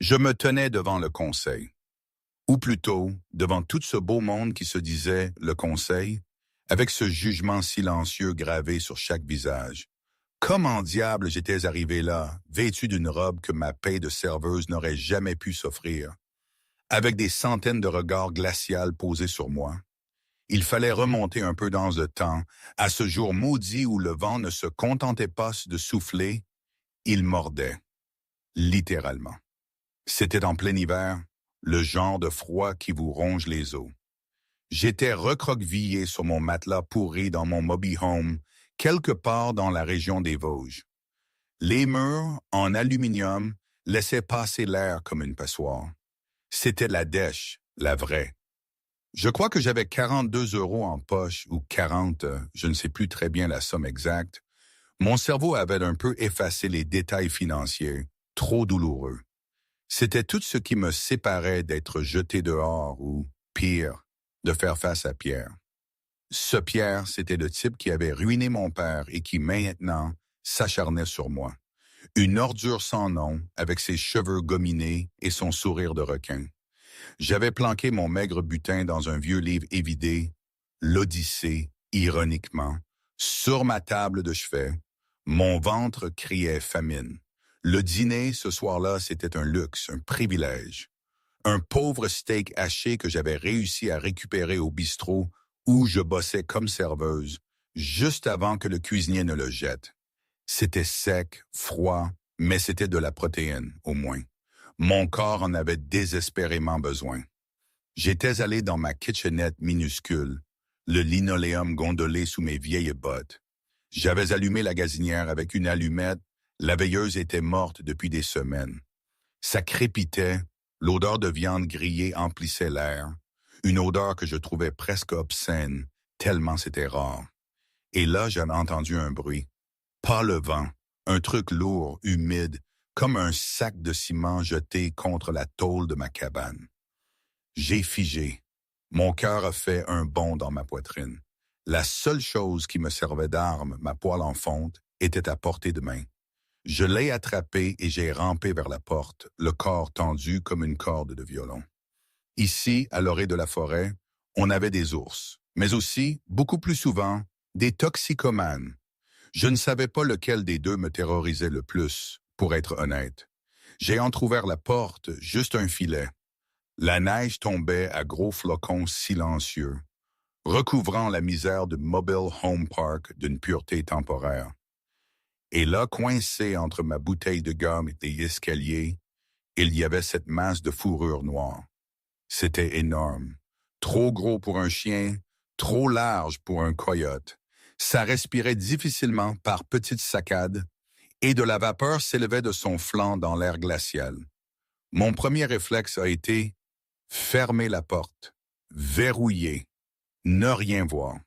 Je me tenais devant le conseil, ou plutôt devant tout ce beau monde qui se disait le conseil, avec ce jugement silencieux gravé sur chaque visage. Comment diable j'étais arrivé là, vêtu d'une robe que ma paie de serveuse n'aurait jamais pu s'offrir, avec des centaines de regards glacials posés sur moi. Il fallait remonter un peu dans le temps, à ce jour maudit où le vent ne se contentait pas de souffler, il mordait, littéralement. C'était en plein hiver, le genre de froid qui vous ronge les os. J'étais recroquevillé sur mon matelas pourri dans mon mobile home, quelque part dans la région des Vosges. Les murs, en aluminium, laissaient passer l'air comme une passoire. C'était la dèche, la vraie. Je crois que j'avais 42 € en poche, ou 40, je ne sais plus très bien la somme exacte. Mon cerveau avait un peu effacé les détails financiers, trop douloureux. C'était tout ce qui me séparait d'être jeté dehors ou, pire, de faire face à Pierre. Ce Pierre, c'était le type qui avait ruiné mon père et qui, maintenant, s'acharnait sur moi. Une ordure sans nom, avec ses cheveux gominés et son sourire de requin. J'avais planqué mon maigre butin dans un vieux livre évidé, l'Odyssée, ironiquement, sur ma table de chevet. Mon ventre criait famine. Le dîner, ce soir-là, c'était un luxe, un privilège. Un pauvre steak haché que j'avais réussi à récupérer au bistrot où je bossais comme serveuse, juste avant que le cuisinier ne le jette. C'était sec, froid, mais c'était de la protéine, au moins. Mon corps en avait désespérément besoin. J'étais allé dans ma kitchenette minuscule, le linoléum gondolé sous mes vieilles bottes. J'avais allumé la gazinière avec une allumette. La veilleuse était morte depuis des semaines. Ça crépitait, l'odeur de viande grillée emplissait l'air, une odeur que je trouvais presque obscène, tellement c'était rare. Et là, j'avais entendu un bruit. Pas le vent, un truc lourd, humide, comme un sac de ciment jeté contre la tôle de ma cabane. J'ai figé. Mon cœur a fait un bond dans ma poitrine. La seule chose qui me servait d'arme, ma poêle en fonte, était à portée de main. Je l'ai attrapé et j'ai rampé vers la porte, le corps tendu comme une corde de violon. Ici, à l'orée de la forêt, on avait des ours, mais aussi, beaucoup plus souvent, des toxicomanes. Je ne savais pas lequel des deux me terrorisait le plus, pour être honnête. J'ai entrouvert la porte, juste un filet. La neige tombait à gros flocons silencieux, recouvrant la misère de Mobile Home Park d'une pureté temporaire. Et là, coincé entre ma bouteille de gomme et les escaliers, il y avait cette masse de fourrure noire. C'était énorme. Trop gros pour un chien, trop large pour un coyote. Ça respirait difficilement par petites saccades, et de la vapeur s'élevait de son flanc dans l'air glacial. Mon premier réflexe a été fermer la porte, verrouiller, ne rien voir.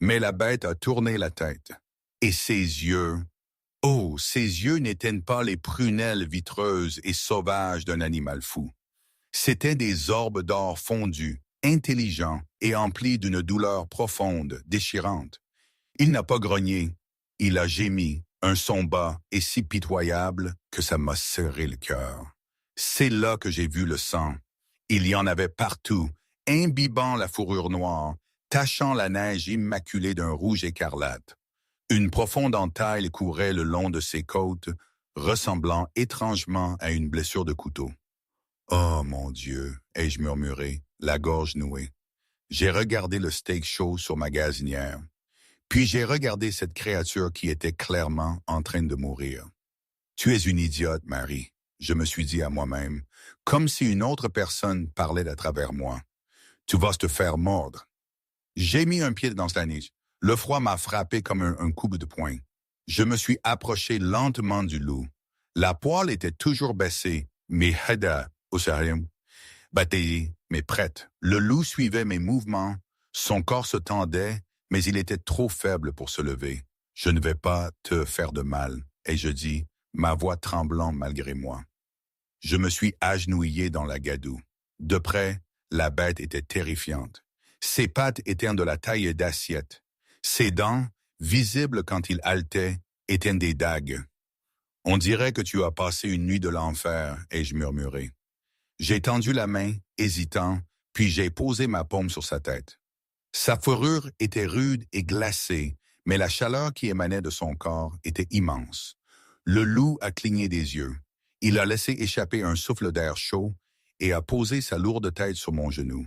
Mais la bête a tourné la tête, et ses yeux... Oh, ses yeux n'étaient pas les prunelles vitreuses et sauvages d'un animal fou. C'étaient des orbes d'or fondus, intelligents et emplis d'une douleur profonde, déchirante. Il n'a pas grogné, il a gémi, un son bas et si pitoyable que ça m'a serré le cœur. C'est là que j'ai vu le sang. Il y en avait partout, imbibant la fourrure noire, tachant la neige immaculée d'un rouge écarlate. Une profonde entaille courait le long de ses côtes, ressemblant étrangement à une blessure de couteau. « Oh, mon Dieu !» ai-je murmuré, la gorge nouée. J'ai regardé le steak chaud sur ma gazinière. Puis j'ai regardé cette créature qui était clairement en train de mourir. « Tu es une idiote, Marie », je me suis dit à moi-même, comme si une autre personne parlait à travers moi. « Tu vas te faire mordre. » J'ai mis un pied dans la neige. Le froid m'a frappé comme un coup de poing. Je me suis approché lentement du loup. La poêle était toujours baissée, mais hada, osarim, bataillée, mais prête. Le loup suivait mes mouvements. Son corps se tendait, mais il était trop faible pour se lever. « Je ne vais pas te faire de mal », et je dis, ma voix tremblant malgré moi. Je me suis agenouillé dans la gadoue. De près, la bête était terrifiante. Ses pattes étaient de la taille d'assiette. Ses dents, visibles quand il haletait, étaient des dagues. On dirait que tu as passé une nuit de l'enfer, ai-je murmuré. J'ai tendu la main, hésitant, puis j'ai posé ma paume sur sa tête. Sa fourrure était rude et glacée, mais la chaleur qui émanait de son corps était immense. Le loup a cligné des yeux. Il a laissé échapper un souffle d'air chaud et a posé sa lourde tête sur mon genou.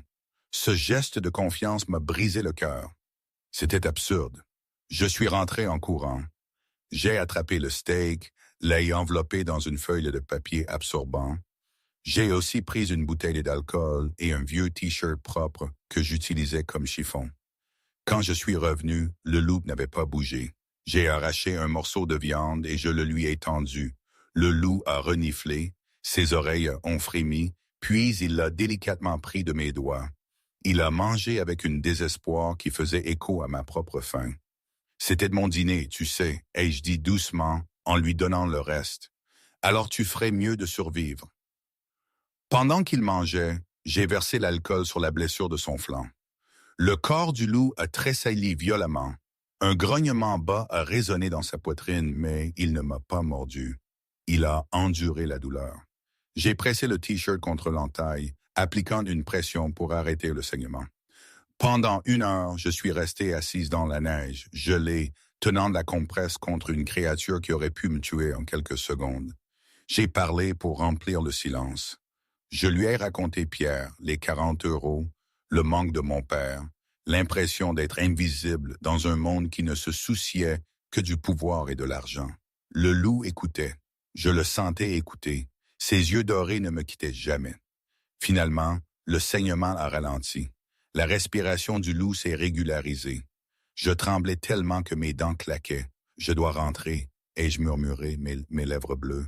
Ce geste de confiance m'a brisé le cœur. C'était absurde. Je suis rentré en courant. J'ai attrapé le steak, l'ai enveloppé dans une feuille de papier absorbant. J'ai aussi pris une bouteille d'alcool et un vieux T-shirt propre que j'utilisais comme chiffon. Quand je suis revenu, le loup n'avait pas bougé. J'ai arraché un morceau de viande et je le lui ai tendu. Le loup a reniflé, ses oreilles ont frémi, puis il l'a délicatement pris de mes doigts. Il a mangé avec un désespoir qui faisait écho à ma propre faim. C'était de mon dîner, tu sais, ai-je dit doucement en lui donnant le reste. Alors tu ferais mieux de survivre. Pendant qu'il mangeait, j'ai versé l'alcool sur la blessure de son flanc. Le corps du loup a tressailli violemment. Un grognement bas a résonné dans sa poitrine, mais il ne m'a pas mordu. Il a enduré la douleur. J'ai pressé le T-shirt contre l'entaille, appliquant une pression pour arrêter le saignement. Pendant 1 heure, je suis resté assise dans la neige, gelé, tenant la compresse contre une créature qui aurait pu me tuer en quelques secondes. J'ai parlé pour remplir le silence. Je lui ai raconté Pierre, les 40 euros, le manque de mon père, l'impression d'être invisible dans un monde qui ne se souciait que du pouvoir et de l'argent. Le loup écoutait. Je le sentais écouter. Ses yeux dorés ne me quittaient jamais. Finalement, le saignement a ralenti. La respiration du loup s'est régularisée. Je tremblais tellement que mes dents claquaient. Je dois rentrer, ai-je murmuré, mes lèvres bleues.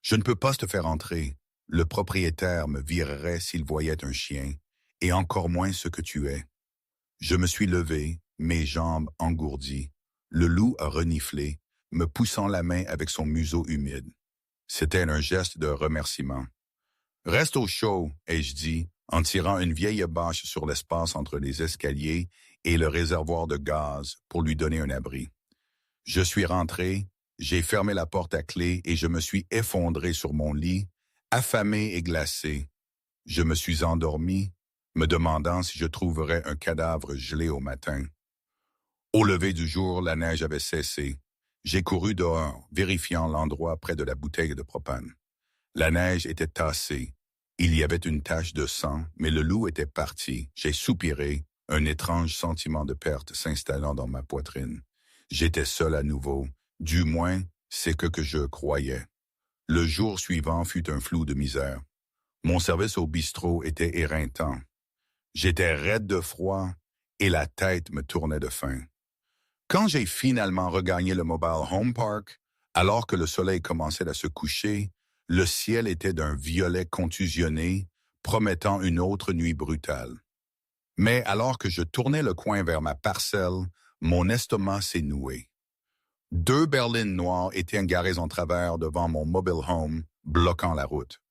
Je ne peux pas te faire entrer. Le propriétaire me virerait s'il voyait un chien, et encore moins ce que tu es. Je me suis levé, mes jambes engourdies. Le loup a reniflé, me poussant la main avec son museau humide. C'était un geste de remerciement. Reste au chaud, ai-je dit, en tirant une vieille bâche sur l'espace entre les escaliers et le réservoir de gaz pour lui donner un abri. Je suis rentré, j'ai fermé la porte à clé et je me suis effondré sur mon lit, affamé et glacé. Je me suis endormi, me demandant si je trouverais un cadavre gelé au matin. Au lever du jour, la neige avait cessé. J'ai couru dehors, vérifiant l'endroit près de la bouteille de propane. La neige était tassée. Il y avait une tache de sang, mais le loup était parti. J'ai soupiré, un étrange sentiment de perte s'installant dans ma poitrine. J'étais seul à nouveau, du moins, c'est que je croyais. Le jour suivant fut un flou de misère. Mon service au bistrot était éreintant. J'étais raide de froid et la tête me tournait de faim. Quand j'ai finalement regagné le Mobile Home Park, alors que le soleil commençait à se coucher, le ciel était d'un violet contusionné, promettant une autre nuit brutale. Mais alors que je tournais le coin vers ma parcelle, mon estomac s'est noué. 2 berlines noires étaient garées en travers devant mon mobile home, bloquant la route.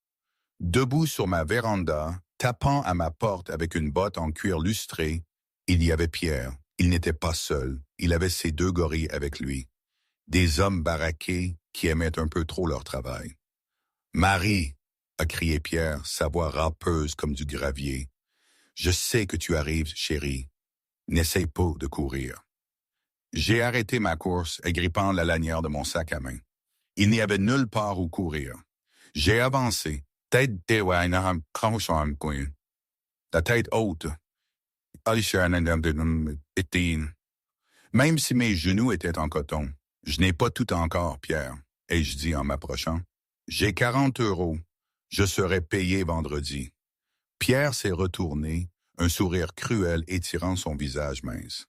Debout sur ma véranda, tapant à ma porte avec une botte en cuir lustré, il y avait Pierre. Il n'était pas seul, il avait ses 2 gorilles avec lui. Des hommes baraqués qui aimaient un peu trop leur travail. « Marie !» a crié Pierre, sa voix râpeuse comme du gravier. « Je sais que tu arrives, chérie. N'essaye pas de courir. » J'ai arrêté ma course, agrippant la lanière de mon sac à main. Il n'y avait nulle part où courir. J'ai avancé, la tête haute. Même si mes genoux étaient en coton, je n'ai pas tout encore, Pierre, ai-je dit en m'approchant. J'ai 40 euros. Je serai payé vendredi. Pierre s'est retourné, un sourire cruel étirant son visage mince.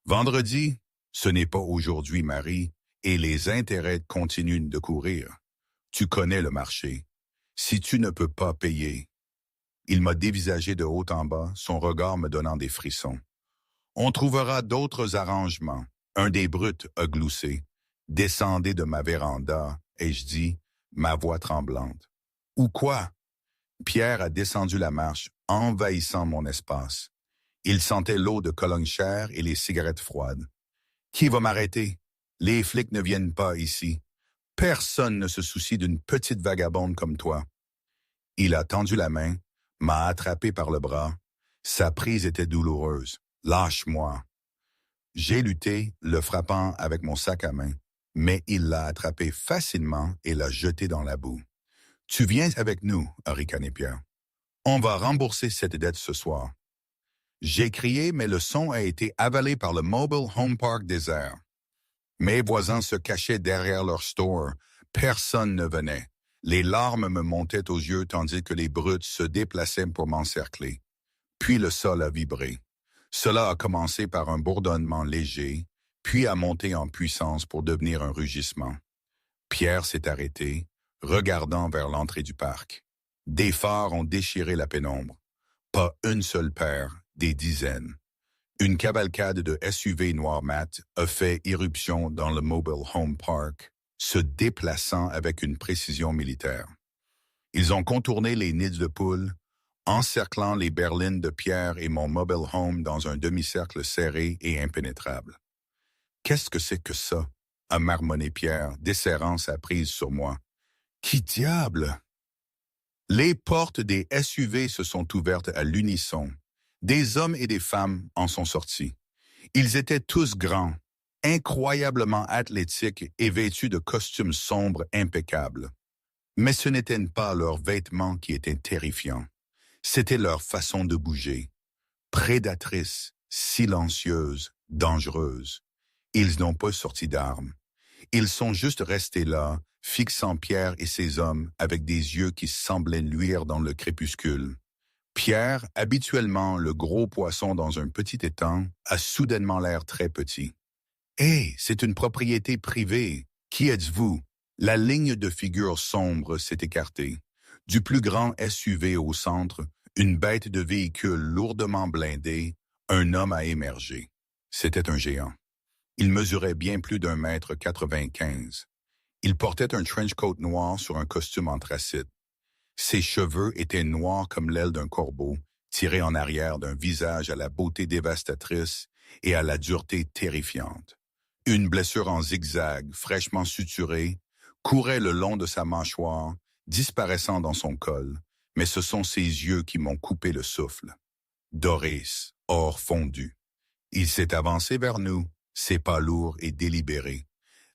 Vendredi, ce n'est pas aujourd'hui, Marie, et les intérêts continuent de courir. Tu connais le marché. Si tu ne peux pas payer. Il m'a dévisagé de haut en bas, son regard me donnant des frissons. On trouvera d'autres arrangements. Un des brutes a gloussé. Descendez de ma véranda, ai-je dit, ma voix tremblante. Ou quoi? Pierre a descendu la marche, envahissant mon espace. Il sentait l'eau de Cologne chère et les cigarettes froides. Qui va m'arrêter? Les flics ne viennent pas ici. Personne ne se soucie d'une petite vagabonde comme toi. Il a tendu la main, m'a attrapé par le bras. Sa prise était douloureuse. Lâche-moi. J'ai lutté, le frappant avec mon sac à main, mais il l'a attrapé facilement et l'a jeté dans la boue. Tu viens avec nous, a ricané Pierre. On va rembourser cette dette ce soir. J'ai crié, mais le son a été avalé par le Mobile Home Park désert. Mes voisins se cachaient derrière leur store. Personne ne venait. Les larmes me montaient aux yeux tandis que les brutes se déplaçaient pour m'encercler. Puis le sol a vibré. Cela a commencé par un bourdonnement léger, puis a monté en puissance pour devenir un rugissement. Pierre s'est arrêté, regardant vers l'entrée du parc. Des phares ont déchiré la pénombre. Pas une seule paire, des dizaines. Une cavalcade de SUV noir mat a fait irruption dans le Mobile Home Park, se déplaçant avec une précision militaire. Ils ont contourné les nids de poules, encerclant les berlines de Pierre et mon mobile home dans un demi-cercle serré et impénétrable. « Qu'est-ce que c'est que ça? » a marmonné Pierre, desserrant sa prise sur moi. « Qui diable? » Les portes des SUV se sont ouvertes à l'unisson. Des hommes et des femmes en sont sortis. Ils étaient tous grands, incroyablement athlétiques et vêtus de costumes sombres impeccables. Mais ce n'étaient pas leurs vêtements qui étaient terrifiants. C'était leur façon de bouger. Prédatrice, silencieuse, dangereuse. Ils n'ont pas sorti d'armes. Ils sont juste restés là, fixant Pierre et ses hommes avec des yeux qui semblaient luire dans le crépuscule. Pierre, habituellement le gros poisson dans un petit étang, a soudainement l'air très petit. « Hé, c'est une propriété privée. Qui êtes-vous? » La ligne de figure sombre s'est écartée. Du plus grand SUV au centre, une bête de véhicule lourdement blindée, un homme a émergé. C'était un géant. Il mesurait bien plus d'1,95 m. Il portait un trench coat noir sur un costume anthracite. Ses cheveux étaient noirs comme l'aile d'un corbeau, tirés en arrière d'un visage à la beauté dévastatrice et à la dureté terrifiante. Une blessure en zigzag, fraîchement suturée, courait le long de sa mâchoire, disparaissant dans son col, mais ce sont ses yeux qui m'ont coupé le souffle. Doris, or fondu. Il s'est avancé vers nous, ses pas lourds et délibérés.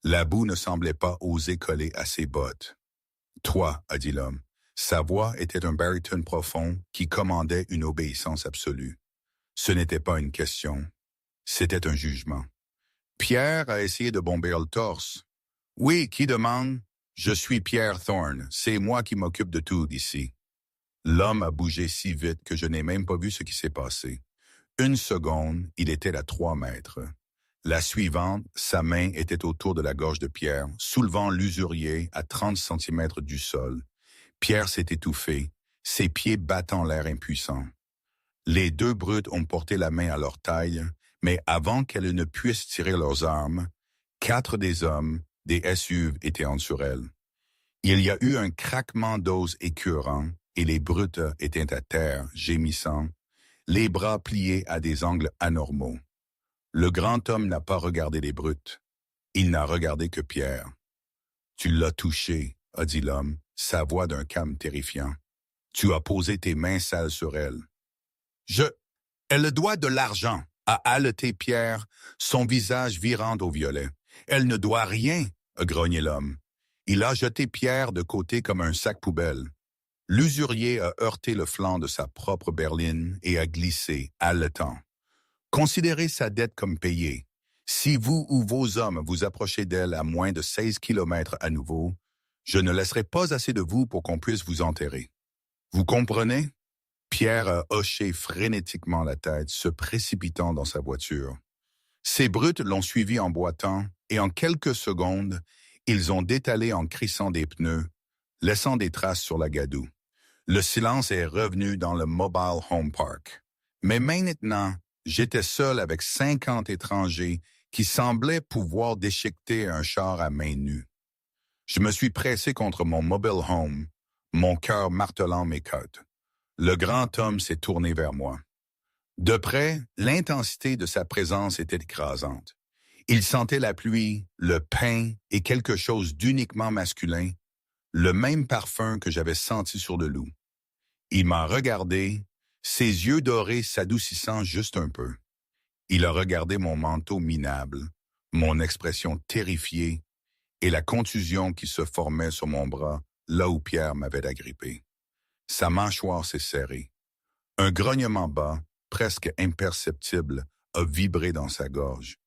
La boue ne semblait pas oser coller à ses bottes. « Toi, » a dit l'homme. Sa voix était un baryton profond qui commandait une obéissance absolue. Ce n'était pas une question, c'était un jugement. Pierre a essayé de bomber le torse. « Oui, qui demande? Je suis Pierre Thorne, c'est moi qui m'occupe de tout ici. » L'homme a bougé si vite que je n'ai même pas vu ce qui s'est passé. Une seconde, il était à 3 mètres. La suivante, sa main était autour de la gorge de Pierre, soulevant l'usurier à 30 centimètres du sol. Pierre s'est étouffé, ses pieds battant l'air impuissant. Les deux brutes ont porté la main à leur taille, mais avant qu'elles ne puissent tirer leurs armes, 4 des hommes, des SUV, étaient en dessous elles. Il y a eu un craquement d'os écœurant et les brutes étaient à terre, gémissant, les bras pliés à des angles anormaux. Le grand homme n'a pas regardé les brutes. Il n'a regardé que Pierre. « Tu l'as touché, » a dit l'homme, sa voix d'un calme terrifiant. « Tu as posé tes mains sales sur elle. »« Elle doit de l'argent, » a haleté Pierre, son visage virant au violet. « Elle ne doit rien, » a grogné l'homme. Il a jeté Pierre de côté comme un sac poubelle. L'usurier a heurté le flanc de sa propre berline et a glissé, haletant. Considérez sa dette comme payée. Si vous ou vos hommes vous approchez d'elle à moins de 16 kilomètres à nouveau, je ne laisserai pas assez de vous pour qu'on puisse vous enterrer. Vous comprenez? Pierre a hoché frénétiquement la tête, se précipitant dans sa voiture. Ces brutes l'ont suivi en boitant, et en quelques secondes, ils ont détalé en crissant des pneus, laissant des traces sur la gadoue. Le silence est revenu dans le Mobile Home Park. Mais maintenant, j'étais seul avec 50 étrangers qui semblaient pouvoir déchiqueter un char à main nue. Je me suis pressé contre mon mobile home, mon cœur martelant mes côtes. Le grand homme s'est tourné vers moi. De près, l'intensité de sa présence était écrasante. Il sentait la pluie, le pain et quelque chose d'uniquement masculin, le même parfum que j'avais senti sur le loup. Il m'a regardé, ses yeux dorés s'adoucissant juste un peu. Il a regardé mon manteau minable, mon expression terrifiée et la contusion qui se formait sur mon bras là où Pierre m'avait agrippé. Sa mâchoire s'est serrée. Un grognement bas, presque imperceptible, a vibré dans sa gorge.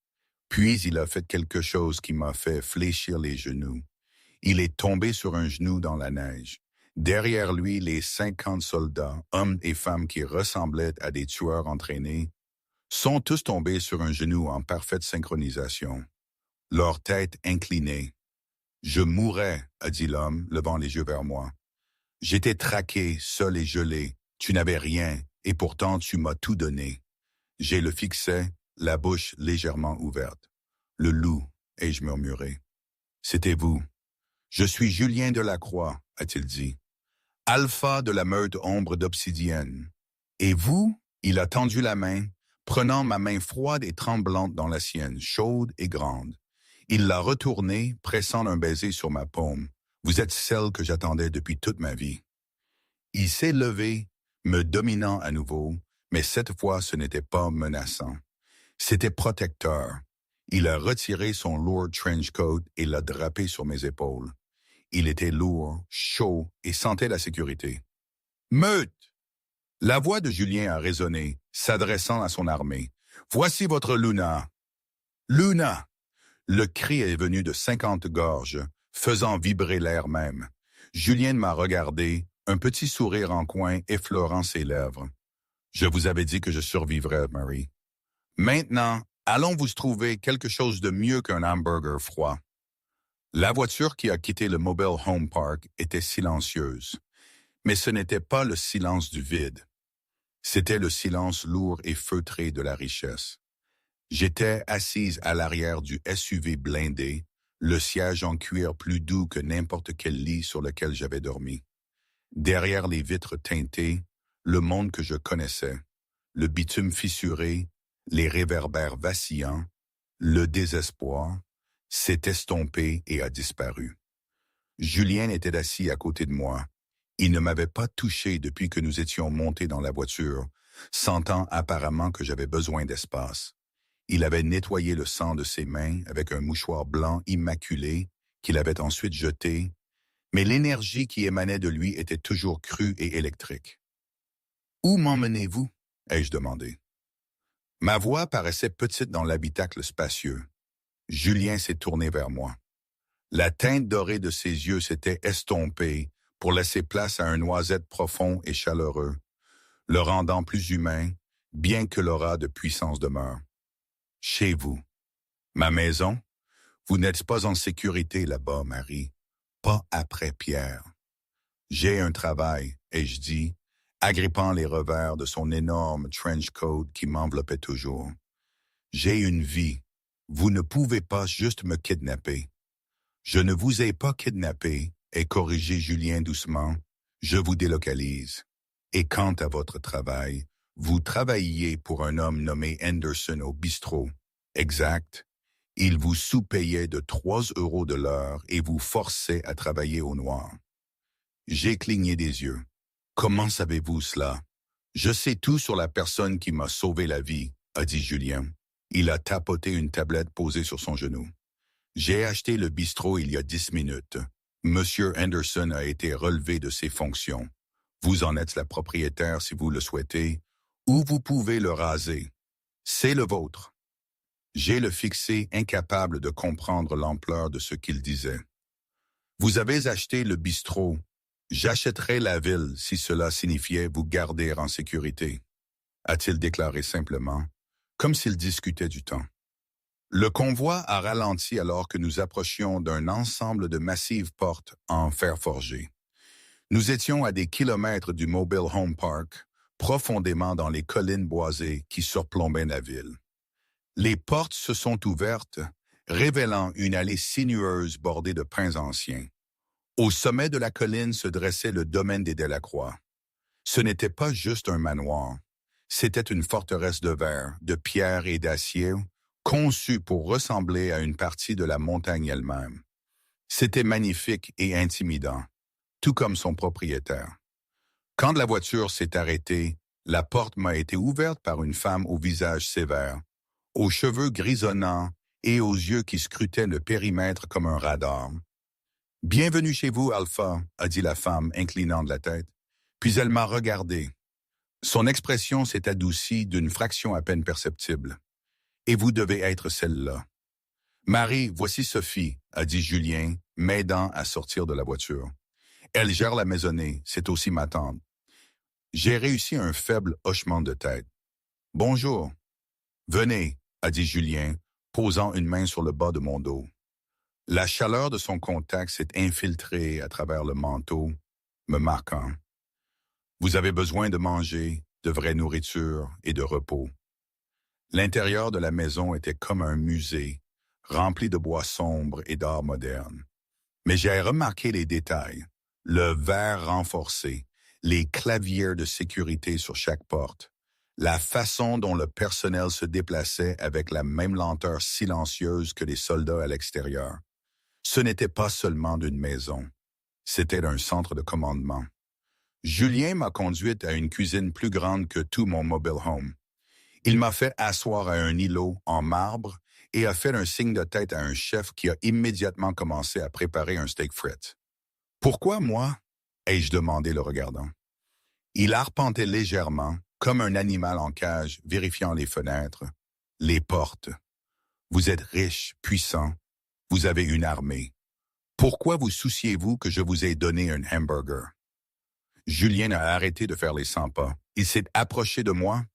Puis il a fait quelque chose qui m'a fait fléchir les genoux. Il est tombé sur un genou dans la neige. Derrière lui, les 50 soldats, hommes et femmes qui ressemblaient à des tueurs entraînés, sont tous tombés sur un genou en parfaite synchronisation, leur tête inclinée. « Je mourrais », a dit l'homme, levant les yeux vers moi. « J'étais traqué, seul et gelé. Tu n'avais rien, et pourtant tu m'as tout donné. » J'ai le fixé, la bouche légèrement ouverte. « Le loup », ai-je murmuré. « C'était vous. »« Je suis Julien Delacroix », a-t-il dit. « Alpha de la meute ombre d'obsidienne. »« Et vous ?» Il a tendu la main, prenant ma main froide et tremblante dans la sienne, chaude et grande. Il l'a retournée, pressant un baiser sur ma paume. « Vous êtes celle que j'attendais depuis toute ma vie. » Il s'est levé, me dominant à nouveau, mais cette fois ce n'était pas menaçant. C'était protecteur. Il a retiré son lourd trench coat et l'a drapé sur mes épaules. Il était lourd, chaud et sentait la sécurité. « Meute !» La voix de Julien a résonné, s'adressant à son armée. « Voici votre Luna. »« Luna !» Le cri est venu de 50 gorges, faisant vibrer l'air même. Julien m'a regardé, un petit sourire en coin effleurant ses lèvres. « Je vous avais dit que je survivrais, Marie. Maintenant, allons vous trouver quelque chose de mieux qu'un hamburger froid. » La voiture qui a quitté le Mobile Home Park était silencieuse. Mais ce n'était pas le silence du vide. C'était le silence lourd et feutré de la richesse. J'étais assise à l'arrière du SUV blindé, le siège en cuir plus doux que n'importe quel lit sur lequel j'avais dormi. Derrière les vitres teintées, le monde que je connaissais, le bitume fissuré, les réverbères vacillants, le désespoir, s'est estompé et a disparu. Julien était assis à côté de moi. Il ne m'avait pas touché depuis que nous étions montés dans la voiture, sentant apparemment que j'avais besoin d'espace. Il avait nettoyé le sang de ses mains avec un mouchoir blanc immaculé qu'il avait ensuite jeté, mais l'énergie qui émanait de lui était toujours crue et électrique. « Où m'emmenez-vous » ai-je demandé. Ma voix paraissait petite dans l'habitacle spacieux. Julien s'est tourné vers moi. La teinte dorée de ses yeux s'était estompée pour laisser place à un noisette profond et chaleureux, le rendant plus humain, bien que l'aura de puissance demeure. « Chez vous. Ma maison? Vous n'êtes pas en sécurité là-bas, Marie. Pas après Pierre. J'ai un travail, ai-je dit, agrippant les revers de son énorme trench coat qui m'enveloppait toujours. J'ai une vie. Vous ne pouvez pas juste me kidnapper. Je ne vous ai pas kidnappé, et corrigé Julien doucement, je vous délocalise. Et quant à votre travail, vous travailliez pour un homme nommé Henderson au bistrot. Exact. Il vous sous-payait de 3 € de l'heure et vous forçait à travailler au noir. J'ai cligné des yeux. Comment savez-vous cela? Je sais tout sur la personne qui m'a sauvé la vie, a dit Julien. Il a tapoté une tablette posée sur son genou. J'ai acheté le bistrot il y a 10 minutes. Monsieur Henderson a été relevé de ses fonctions. Vous en êtes la propriétaire si vous le souhaitez, ou vous pouvez le raser. C'est le vôtre. J'ai le fixé incapable de comprendre l'ampleur de ce qu'il disait. Vous avez acheté le bistrot. J'achèterai la ville si cela signifiait vous garder en sécurité, a-t-il déclaré simplement, comme s'il discutait du temps. Le convoi a ralenti alors que nous approchions d'un ensemble de massives portes en fer forgé. Nous étions à des kilomètres du Mobile Home Park, profondément dans les collines boisées qui surplombaient la ville. Les portes se sont ouvertes, révélant une allée sinueuse bordée de pins anciens. Au sommet de la colline se dressait le domaine des Delacroix. Ce n'était pas juste un manoir, c'était une forteresse de verre, de pierre et d'acier conçue pour ressembler à une partie de la montagne elle-même. C'était magnifique et intimidant, tout comme son propriétaire. Quand la voiture s'est arrêtée, la porte m'a été ouverte par une femme au visage sévère, aux cheveux grisonnants et aux yeux qui scrutaient le périmètre comme un radar. « Bienvenue chez vous, Alpha », a dit la femme, inclinant de la tête. Puis elle m'a regardé. Son expression s'est adoucie d'une fraction à peine perceptible. « Et vous devez être celle-là. »« Marie, voici Sophie », a dit Julien, m'aidant à sortir de la voiture. « Elle gère la maisonnée, c'est aussi ma tante. » J'ai réussi un faible hochement de tête. « Bonjour. »« Venez », a dit Julien, posant une main sur le bas de mon dos. La chaleur de son contact s'est infiltrée à travers le manteau, me marquant. « Vous avez besoin de manger, de vraie nourriture et de repos. » L'intérieur de la maison était comme un musée, rempli de bois sombres et d'art moderne. Mais j'ai remarqué les détails, le verre renforcé, les claviers de sécurité sur chaque porte, la façon dont le personnel se déplaçait avec la même lenteur silencieuse que les soldats à l'extérieur. Ce n'était pas seulement d'une maison, c'était un centre de commandement. Julien m'a conduite à une cuisine plus grande que tout mon mobile home. Il m'a fait asseoir à un îlot en marbre et a fait un signe de tête à un chef qui a immédiatement commencé à préparer un steak frites. « Pourquoi moi ?» ai-je demandé le regardant. Il arpentait légèrement, comme un animal en cage, vérifiant les fenêtres, les portes. « Vous êtes riche, puissant, vous avez une armée. Pourquoi vous souciez-vous que je vous ai donné un hamburger? » Julien a arrêté de faire les 100 pas. Il s'est approché de moi,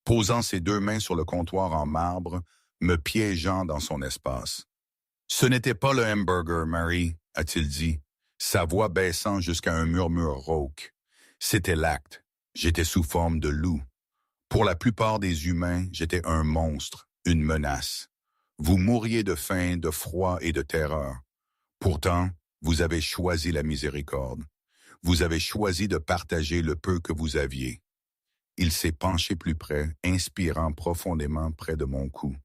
posant ses deux mains sur le comptoir en marbre, me piégeant dans son espace. « Ce n'était pas le hamburger, Marie, » a-t-il dit, sa voix baissant jusqu'à un murmure rauque. C'était l'acte. J'étais sous forme de loup. Pour la plupart des humains, j'étais un monstre, une menace. Vous mourriez de faim, de froid et de terreur. Pourtant, vous avez choisi la miséricorde. Vous avez choisi de partager le peu que vous aviez. Il s'est penché plus près, inspirant profondément près de mon cou.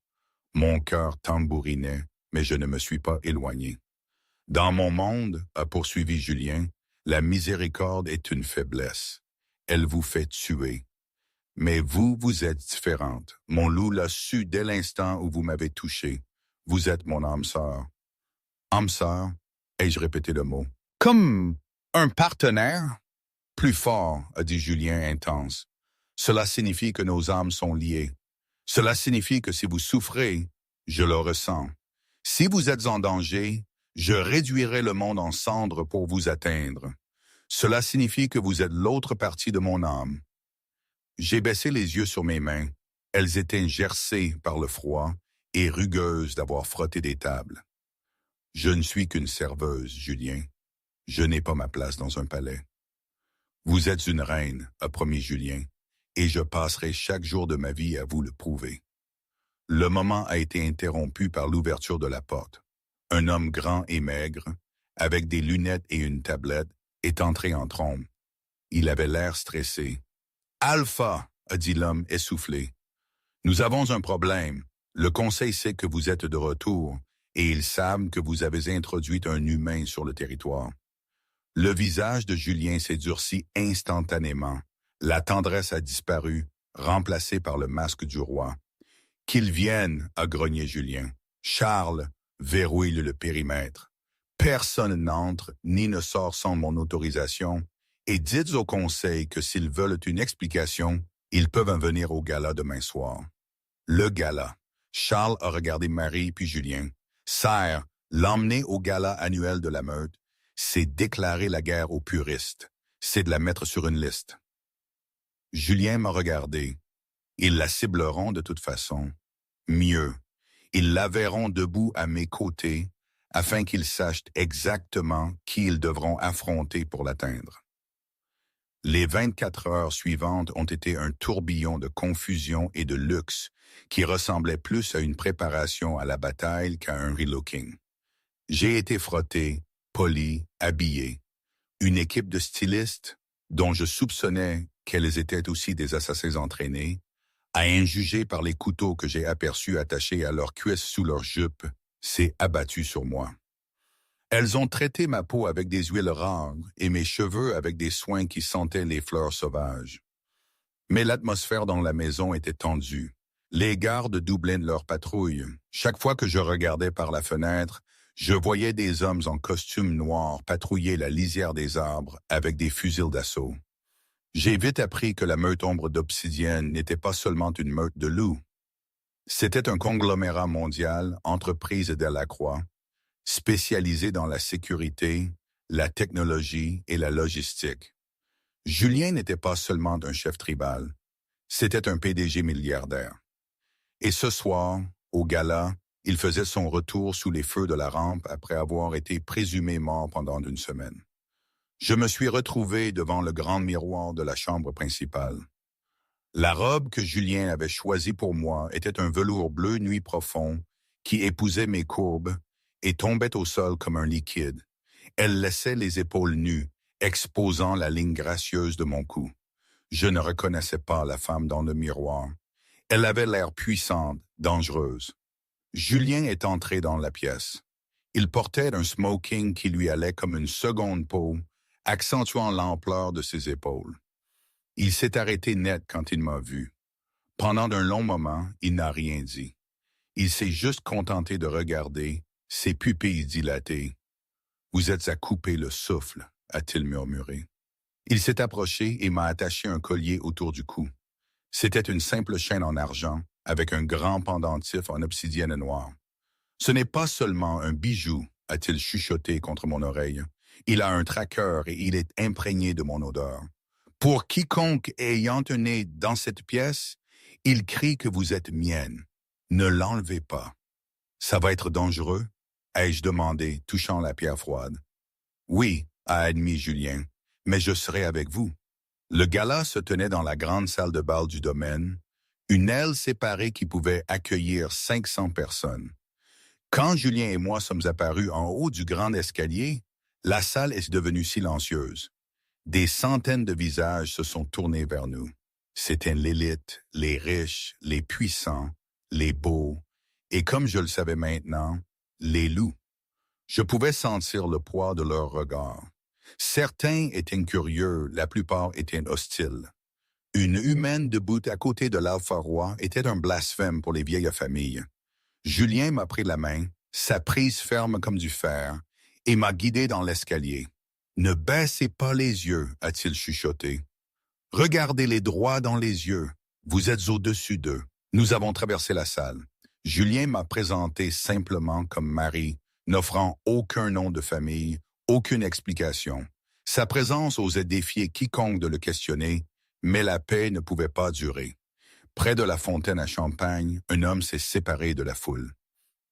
Mon cœur tambourinait, mais je ne me suis pas éloigné. Dans mon monde, a poursuivi Julien, la miséricorde est une faiblesse. Elle vous fait tuer. Mais vous, vous êtes différente. Mon loup l'a su dès l'instant où vous m'avez touché. Vous êtes mon âme sœur. Âme sœur, ai-je répété le mot. Comme un partenaire? Plus fort, a dit Julien intense. Cela signifie que nos âmes sont liées. Cela signifie que si vous souffrez, je le ressens. Si vous êtes en danger, je réduirai le monde en cendres pour vous atteindre. Cela signifie que vous êtes l'autre partie de mon âme. J'ai baissé les yeux sur mes mains. Elles étaient gercées par le froid et rugueuses d'avoir frotté des tables. Je ne suis qu'une serveuse, Julien. Je n'ai pas ma place dans un palais. Vous êtes une reine, a promis Julien, et je passerai chaque jour de ma vie à vous le prouver. Le moment a été interrompu par l'ouverture de la porte. Un homme grand et maigre, avec des lunettes et une tablette, est entré en trombe. Il avait l'air stressé. « Alpha !» a dit l'homme essoufflé. « Nous avons un problème. Le conseil sait que vous êtes de retour, et ils savent que vous avez introduit un humain sur le territoire. » Le visage de Julien s'est durci instantanément. La tendresse a disparu, remplacée par le masque du roi. « Qu'ils viennent !» a grogné Julien. « Charles, verrouille le périmètre. Personne n'entre ni ne sort sans mon autorisation, et dites au conseil que s'ils veulent une explication, ils peuvent en venir au gala demain soir. » Le gala. Charles a regardé Marie puis Julien. « Sire, l'emmener au gala annuel de la meute, c'est déclarer la guerre aux puristes. C'est de la mettre sur une liste. » Julien m'a regardé. Ils la cibleront de toute façon. Mieux, ils la verront debout à mes côtés afin qu'ils sachent exactement qui ils devront affronter pour l'atteindre. Les 24 heures suivantes ont été un tourbillon de confusion et de luxe qui ressemblait plus à une préparation à la bataille qu'à un relooking. J'ai été frotté, poli, habillé. Une équipe de stylistes, dont je soupçonnais qu'elles étaient aussi des assassins entraînés, À en juger par les couteaux que j'ai aperçus attachés à leurs cuisses sous leurs jupes, s'est abattu sur moi. Elles ont traité ma peau avec des huiles rares et mes cheveux avec des soins qui sentaient les fleurs sauvages. Mais l'atmosphère dans la maison était tendue. Les gardes doublaient de leur patrouille. Chaque fois que je regardais par la fenêtre, je voyais des hommes en costume noir patrouiller la lisière des arbres avec des fusils d'assaut. J'ai vite appris que la meute ombre d'Obsidienne n'était pas seulement une meute de loups. C'était un conglomérat mondial, entreprise Delacroix, spécialisé dans la sécurité, la technologie et la logistique. Julien n'était pas seulement un chef tribal, c'était un PDG milliardaire. Et ce soir, au gala, il faisait son retour sous les feux de la rampe après avoir été présumé mort pendant une semaine. Je me suis retrouvé devant le grand miroir de la chambre principale. La robe que Julien avait choisie pour moi était un velours bleu nuit profond qui épousait mes courbes et tombait au sol comme un liquide. Elle laissait les épaules nues, exposant la ligne gracieuse de mon cou. Je ne reconnaissais pas la femme dans le miroir. Elle avait l'air puissante, dangereuse. Julien est entré dans la pièce. Il portait un smoking qui lui allait comme une seconde peau, accentuant l'ampleur de ses épaules. Il s'est arrêté net quand il m'a vu. Pendant un long moment, il n'a rien dit. Il s'est juste contenté de regarder, ses pupilles dilatées. « Vous êtes à couper le souffle », a-t-il murmuré. Il s'est approché et m'a attaché un collier autour du cou. C'était une simple chaîne en argent, avec un grand pendentif en obsidienne noire. « Ce n'est pas seulement un bijou », a-t-il chuchoté contre mon oreille. « Il a un traqueur et il est imprégné de mon odeur. Pour quiconque ayant un nez dans cette pièce, il crie que vous êtes mienne. Ne l'enlevez pas. »« Ça va être dangereux ?» ai-je demandé, touchant la pierre froide. « Oui, » a admis Julien, « mais je serai avec vous. » Le gala se tenait dans la grande salle de bal du domaine, une aile séparée qui pouvait accueillir 500 personnes. Quand Julien et moi sommes apparus en haut du grand escalier, la salle est devenue silencieuse. Des centaines de visages se sont tournés vers nous. C'étaient l'élite, les riches, les puissants, les beaux, et comme je le savais maintenant, les loups. Je pouvais sentir le poids de leurs regards. Certains étaient curieux, la plupart étaient hostiles. Une humaine debout à côté de l'alpha roi était un blasphème pour les vieilles familles. Julien m'a pris la main, sa prise ferme comme du fer, et m'a guidé dans l'escalier. « Ne baissez pas les yeux », a-t-il chuchoté. « Regardez-les droit dans les yeux. Vous êtes au-dessus d'eux. » Nous avons traversé la salle. Julien m'a présenté simplement comme Marie, n'offrant aucun nom de famille, aucune explication. Sa présence osait défier quiconque de le questionner, mais la paix ne pouvait pas durer. Près de la fontaine à champagne, un homme s'est séparé de la foule.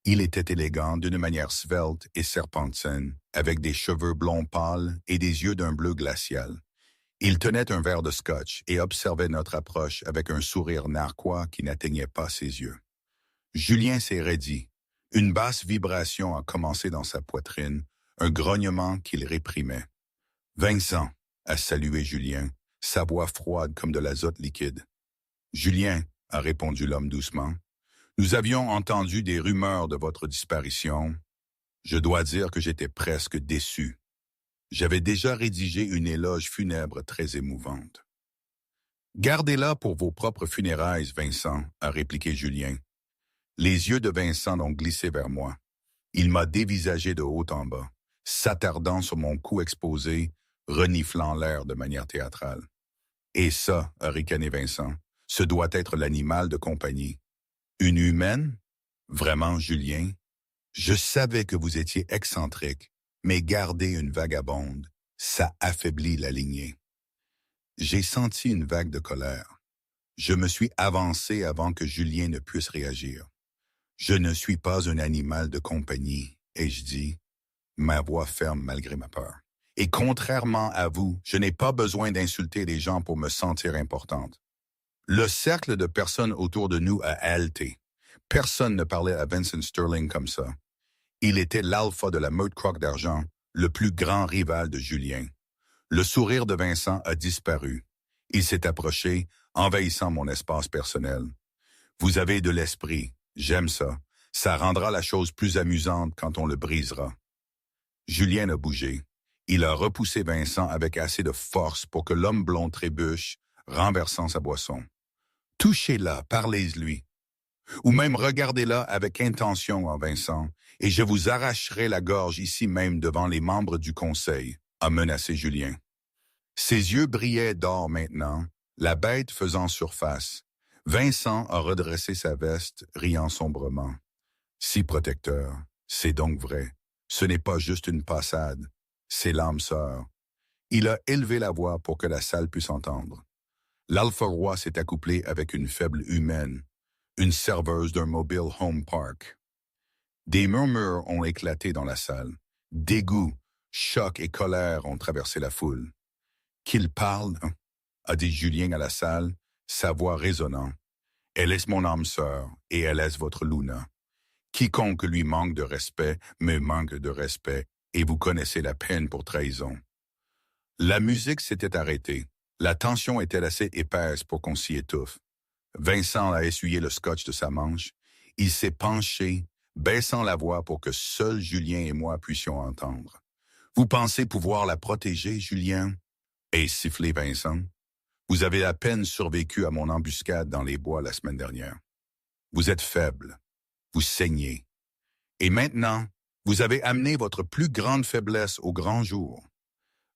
Il était élégant d'une manière svelte et serpentine, avec des cheveux blonds pâles et des yeux d'un bleu glacial. Il tenait un verre de scotch et observait notre approche avec un sourire narquois qui n'atteignait pas ses yeux. Julien s'est raidi. Une basse vibration a commencé dans sa poitrine, un grognement qu'il réprimait. « Vincent » a salué Julien, sa voix froide comme de l'azote liquide. « Julien » a répondu l'homme doucement. « Nous avions entendu des rumeurs de votre disparition. Je dois dire que j'étais presque déçu. J'avais déjà rédigé une éloge funèbre très émouvante. »« Gardez-la pour vos propres funérailles, Vincent, » a répliqué Julien. Les yeux de Vincent ont glissé vers moi. Il m'a dévisagé de haut en bas, s'attardant sur mon cou exposé, reniflant l'air de manière théâtrale. « Et ça, » a ricané Vincent, « ce doit être l'animal de compagnie. » « Une humaine? Vraiment, Julien? Je savais que vous étiez excentrique, mais garder une vagabonde, ça affaiblit la lignée. » J'ai senti une vague de colère. Je me suis avancé avant que Julien ne puisse réagir. « Je ne suis pas un animal de compagnie, » ai-je dit, ma voix ferme malgré ma peur. « Et contrairement à vous, je n'ai pas besoin d'insulter les gens pour me sentir importante. » Le cercle de personnes autour de nous a haleté. Personne ne parlait à Vincent Sterling comme ça. Il était l'alpha de la meute Croc d'Argent, le plus grand rival de Julien. Le sourire de Vincent a disparu. Il s'est approché, envahissant mon espace personnel. Vous avez de l'esprit, j'aime ça. Ça rendra la chose plus amusante quand on le brisera. Julien a bougé. Il a repoussé Vincent avec assez de force pour que l'homme blond trébuche, renversant sa boisson. Touchez-la, parlez-lui. Ou même regardez-la avec intention en Vincent, et je vous arracherai la gorge ici même devant les membres du conseil, a menacé Julien. Ses yeux brillaient d'or maintenant, la bête faisant surface. Vincent a redressé sa veste, riant sombrement. Si protecteur, c'est donc vrai. Ce n'est pas juste une passade, c'est l'âme sœur. Il a élevé la voix pour que la salle puisse entendre. L'Alpha Roi s'est accouplé avec une faible humaine, une serveuse d'un mobile home park. Des murmures ont éclaté dans la salle. Dégoût, choc et colère ont traversé la foule. Qu'il parle, hein, a dit Julien à la salle, sa voix résonnant. Elle est mon âme sœur et elle est votre Luna. Quiconque lui manque de respect me manque de respect et vous connaissez la peine pour trahison. La musique s'était arrêtée. La tension était assez épaisse pour qu'on s'y étouffe. Vincent a essuyé le scotch de sa manche. Il s'est penché, baissant la voix pour que seuls Julien et moi puissions entendre. « Vous pensez pouvoir la protéger, Julien ?» et sifflé Vincent. « Vous avez à peine survécu à mon embuscade dans les bois la semaine dernière. Vous êtes faible. Vous saignez. Et maintenant, vous avez amené votre plus grande faiblesse au grand jour. »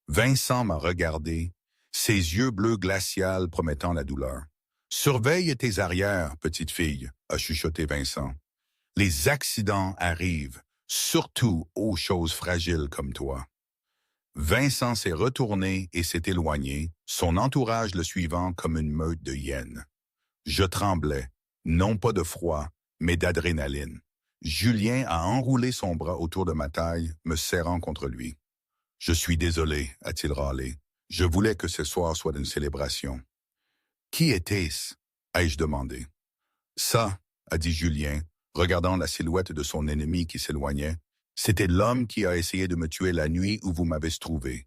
Vincent m'a regardé, ses yeux bleus glaciales promettant la douleur. « Surveille tes arrières, petite fille, » a chuchoté Vincent. « Les accidents arrivent, surtout aux choses fragiles comme toi. » Vincent s'est retourné et s'est éloigné, son entourage le suivant comme une meute de hyènes. Je tremblais, non pas de froid, mais d'adrénaline. Julien a enroulé son bras autour de ma taille, me serrant contre lui. « Je suis désolé, a-t-il râlé. Je voulais que ce soir soit une célébration. »« Qui était-ce » ai-je demandé. « Ça, a dit Julien, regardant la silhouette de son ennemi qui s'éloignait. C'était l'homme qui a essayé de me tuer la nuit où vous m'avez trouvé.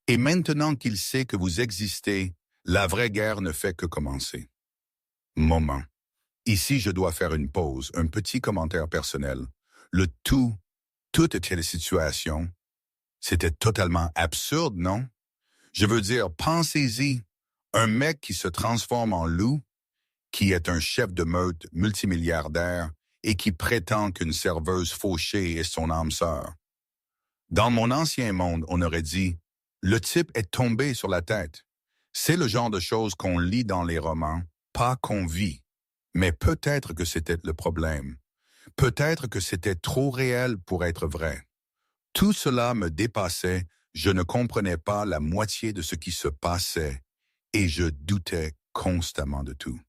Et maintenant qu'il sait que vous existez, la vraie guerre ne fait que commencer. » Moment. Ici, je dois faire une pause, un petit commentaire personnel. Toute telle situation, c'était totalement absurde, non? Je veux dire, pensez-y, un mec qui se transforme en loup, qui est un chef de meute multimilliardaire et qui prétend qu'une serveuse fauchée est son âme sœur. Dans mon ancien monde, on aurait dit « le type est tombé sur la tête ». C'est le genre de choses qu'on lit dans les romans, pas qu'on vit. Mais peut-être que c'était le problème. Peut-être que c'était trop réel pour être vrai. Tout cela me dépassait, je ne comprenais pas la moitié de ce qui se passait et je doutais constamment de tout.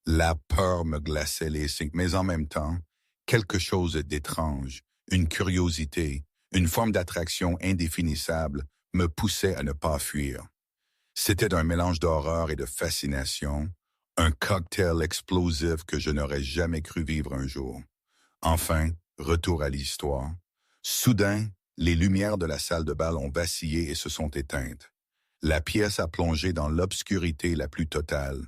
La peur me glaçait les cingles, mais en même temps, quelque chose d'étrange, une curiosité, une forme d'attraction indéfinissable me poussait à ne pas fuir. C'était un mélange d'horreur et de fascination, un cocktail explosif que je n'aurais jamais cru vivre un jour. Enfin, retour à l'histoire. Soudain, les lumières de la salle de bal ont vacillé et se sont éteintes. La pièce a plongé dans l'obscurité la plus totale.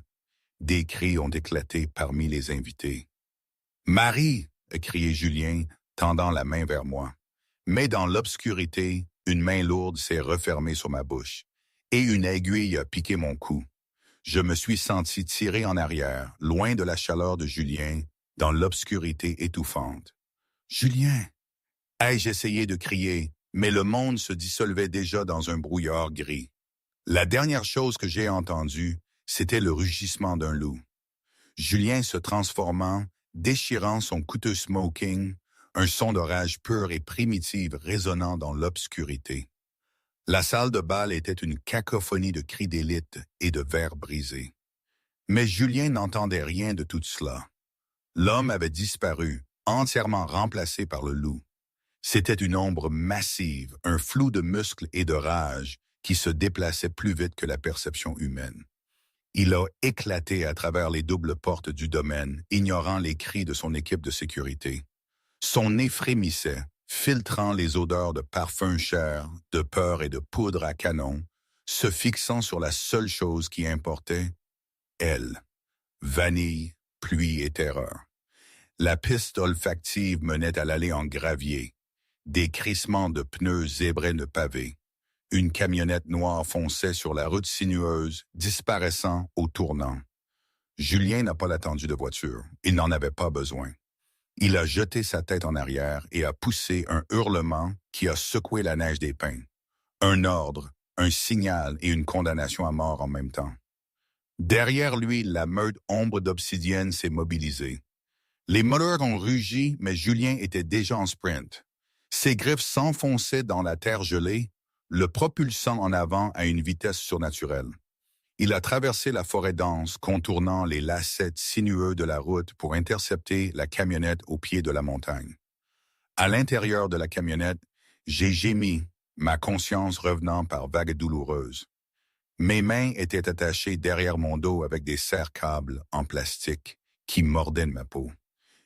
Des cris ont éclaté parmi les invités. « Marie !» a crié Julien, tendant la main vers moi. Mais dans l'obscurité, une main lourde s'est refermée sur ma bouche, et une aiguille a piqué mon cou. Je me suis senti tiré en arrière, loin de la chaleur de Julien, dans l'obscurité étouffante. « Julien !» ai-je essayé de crier, mais le monde se dissolvait déjà dans un brouillard gris. La dernière chose que j'ai entendue, c'était le rugissement d'un loup. Julien se transformant, déchirant son couteau smoking, un son de rage pure et primitive résonnant dans l'obscurité. La salle de bal était une cacophonie de cris d'élite et de verres brisés. Mais Julien n'entendait rien de tout cela. L'homme avait disparu, entièrement remplacé par le loup. C'était une ombre massive, un flou de muscles et de rage qui se déplaçait plus vite que la perception humaine. Il a éclaté à travers les doubles portes du domaine, ignorant les cris de son équipe de sécurité. Son nez frémissait, filtrant les odeurs de parfums chers, de peur et de poudre à canon, se fixant sur la seule chose qui importait, elle. Vanille, pluie et terreur. La piste olfactive menait à l'allée en gravier. Des crissements de pneus zébraient le pavé. Une camionnette noire fonçait sur la route sinueuse, disparaissant au tournant. Julien n'a pas attendu de voiture. Il n'en avait pas besoin. Il a jeté sa tête en arrière et a poussé un hurlement qui a secoué la neige des pins. Un ordre, un signal et une condamnation à mort en même temps. Derrière lui, la meute ombre d'obsidienne s'est mobilisée. Les moteurs ont rugi, mais Julien était déjà en sprint. Ses griffes s'enfonçaient dans la terre gelée, le propulsant en avant à une vitesse surnaturelle. Il a traversé la forêt dense, contournant les lacets sinueux de la route pour intercepter la camionnette au pied de la montagne. À l'intérieur de la camionnette, j'ai gémi, ma conscience revenant par vagues douloureuses. Mes mains étaient attachées derrière mon dos avec des serre-câbles en plastique qui mordaient ma peau.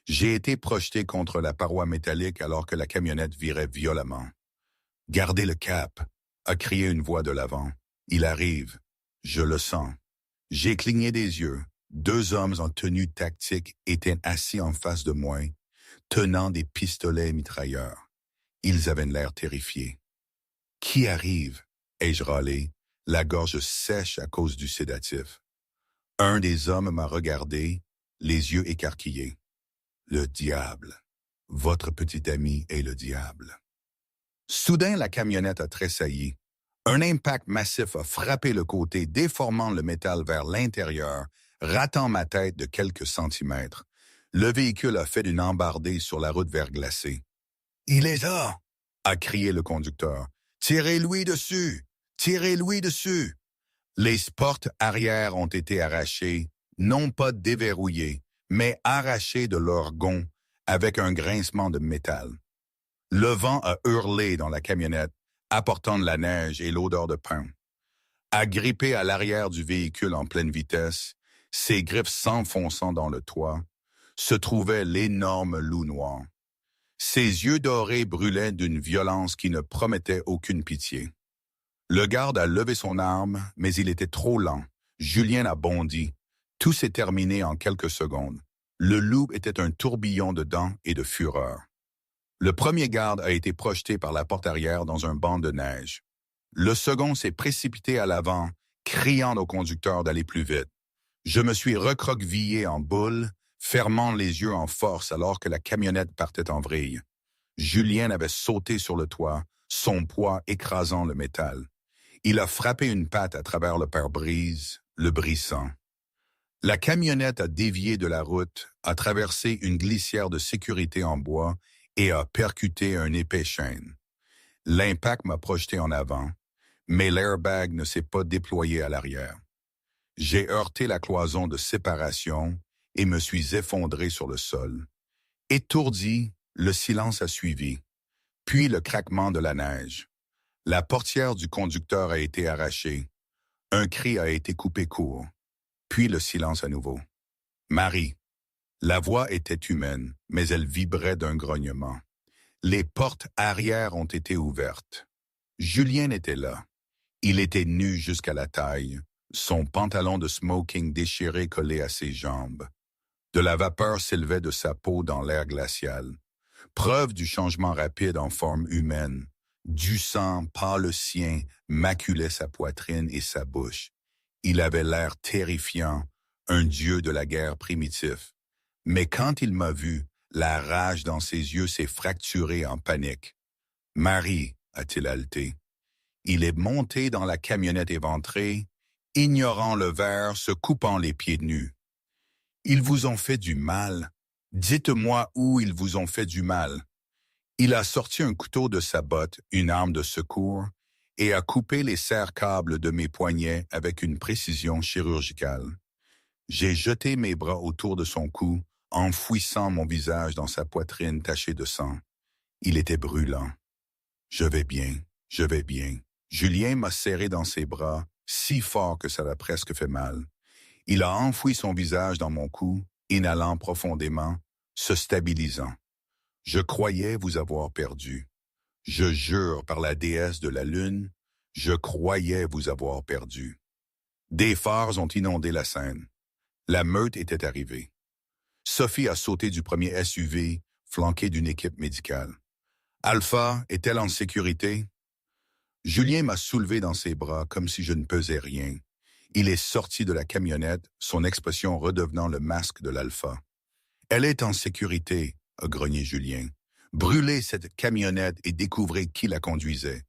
J'ai été projeté contre la paroi métallique alors que la camionnette virait violemment. « Gardez le cap !» a crié une voix de l'avant. « Il arrive. Je le sens. » J'ai cligné des yeux. 2 hommes en tenue tactique étaient assis en face de moi, tenant des pistolets mitrailleurs. Ils avaient l'air terrifiés. « Qui arrive ?» ai-je râlé, la gorge sèche à cause du sédatif. Un des hommes m'a regardé, les yeux écarquillés. « Le diable. Votre petit ami est le diable. » Soudain, la camionnette a tressailli. Un impact massif a frappé le côté, déformant le métal vers l'intérieur, ratant ma tête de quelques centimètres. Le véhicule a fait une embardée sur la route verglacée. « Il est là !» a crié le conducteur. « Tirez-lui dessus! Tirez-lui dessus! » Les portes arrière ont été arrachées, non pas déverrouillées, mais arrachées de leur gonds avec un grincement de métal. Le vent a hurlé dans la camionnette, apportant de la neige et l'odeur de pain. Agrippé à l'arrière du véhicule en pleine vitesse, ses griffes s'enfonçant dans le toit, se trouvait l'énorme loup noir. Ses yeux dorés brûlaient d'une violence qui ne promettait aucune pitié. Le garde a levé son arme, mais il était trop lent. Julien a bondi. Tout s'est terminé en quelques secondes. Le loup était un tourbillon de dents et de fureur. Le premier garde a été projeté par la porte arrière dans un banc de neige. Le second s'est précipité à l'avant, criant au conducteur d'aller plus vite. Je me suis recroquevillé en boule, fermant les yeux en force alors que la camionnette partait en vrille. Julien avait sauté sur le toit, son poids écrasant le métal. Il a frappé une patte à travers le pare-brise, le brisant. La camionnette a dévié de la route, a traversé une glissière de sécurité en bois et a percuté un épais chêne. L'impact m'a projeté en avant, mais l'airbag ne s'est pas déployé à l'arrière. J'ai heurté la cloison de séparation et me suis effondré sur le sol. Étourdi, le silence a suivi, puis le craquement de la neige. La portière du conducteur a été arrachée. Un cri a été coupé court, puis le silence à nouveau. « Marie !» La voix était humaine, mais elle vibrait d'un grognement. Les portes arrière ont été ouvertes. Julien était là. Il était nu jusqu'à la taille, son pantalon de smoking déchiré collé à ses jambes. De la vapeur s'élevait de sa peau dans l'air glacial. Preuve du changement rapide en forme humaine. Du sang, pas le sien, maculait sa poitrine et sa bouche. Il avait l'air terrifiant, un dieu de la guerre primitif. Mais quand il m'a vu, la rage dans ses yeux s'est fracturée en panique. « Marie » a-t-il haleté. Il est monté dans la camionnette éventrée, ignorant le verre, se coupant les pieds nus. « Ils vous ont fait du mal. Dites-moi où ils vous ont fait du mal. » Il a sorti un couteau de sa botte, une arme de secours, et a coupé les serre-câbles de mes poignets avec une précision chirurgicale. J'ai jeté mes bras autour de son cou, enfouissant mon visage dans sa poitrine tachée de sang. Il était brûlant. « Je vais bien, je vais bien. » Julien m'a serré dans ses bras, si fort que ça l'a presque fait mal. Il a enfoui son visage dans mon cou, inhalant profondément, se stabilisant. « Je croyais vous avoir perdu. Je jure par la déesse de la lune, je croyais vous avoir perdu. » Des phares ont inondé la scène. La meute était arrivée. Sophie a sauté du premier SUV, flanqué d'une équipe médicale. Alpha est-elle en sécurité? Julien m'a soulevé dans ses bras comme si je ne pesais rien. Il est sorti de la camionnette, son expression redevenant le masque de l'Alpha. Elle est en sécurité, a grogné Julien. Brûlez cette camionnette et découvrez qui la conduisait.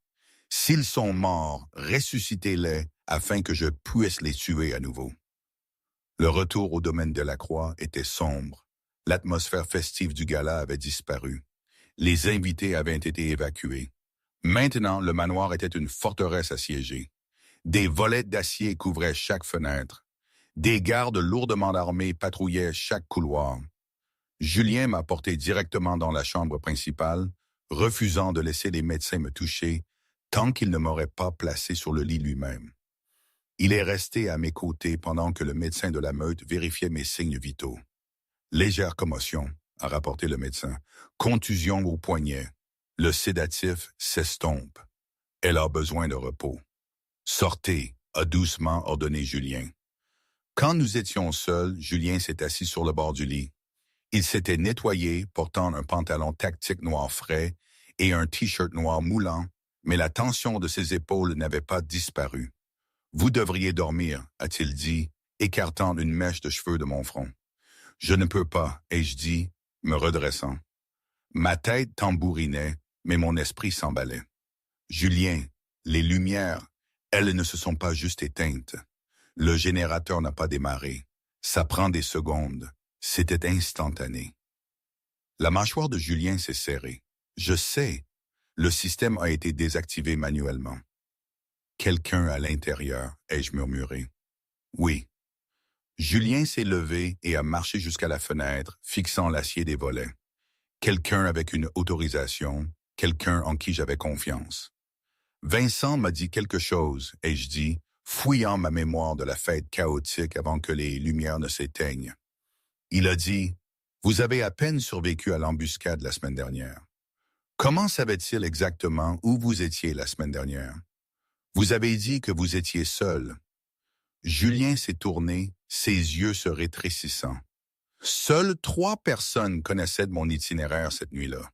S'ils sont morts, ressuscitez-les afin que je puisse les tuer à nouveau. Le retour au domaine de la Croix était sombre. L'atmosphère festive du gala avait disparu. Les invités avaient été évacués. Maintenant, le manoir était une forteresse assiégée. Des volets d'acier couvraient chaque fenêtre. Des gardes lourdement armés patrouillaient chaque couloir. Julien m'a porté directement dans la chambre principale, refusant de laisser les médecins me toucher tant qu'il ne m'aurait pas placé sur le lit lui-même. Il est resté à mes côtés pendant que le médecin de la meute vérifiait mes signes vitaux. Légère commotion, a rapporté le médecin. Contusion au poignet. Le sédatif s'estompe. Elle a besoin de repos. Sortez, a doucement ordonné Julien. Quand nous étions seuls, Julien s'est assis sur le bord du lit. Il s'était nettoyé, portant un pantalon tactique noir frais et un t-shirt noir moulant, mais la tension de ses épaules n'avait pas disparu. « Vous devriez dormir, a-t-il dit, écartant une mèche de cheveux de mon front. « Je ne peux pas, ai-je dit, me redressant. Ma tête tambourinait, mais mon esprit s'emballait. Julien, les lumières, elles ne se sont pas juste éteintes. Le générateur n'a pas démarré. Ça prend des secondes. C'était instantané. La mâchoire de Julien s'est serrée. Je sais, le système a été désactivé manuellement. Quelqu'un à l'intérieur, ai-je murmuré. Oui. Julien s'est levé et a marché jusqu'à la fenêtre, fixant l'acier des volets. Quelqu'un avec une autorisation, quelqu'un en qui j'avais confiance. Vincent m'a dit quelque chose, ai-je dit, fouillant ma mémoire de la fête chaotique avant que les lumières ne s'éteignent. Il a dit, « Vous avez à peine survécu à l'embuscade la semaine dernière. Comment savait-il exactement où vous étiez la semaine dernière? Vous avez dit que vous étiez seul. » Julien s'est tourné, ses yeux se rétrécissant. Seules 3 personnes connaissaient de mon itinéraire cette nuit-là.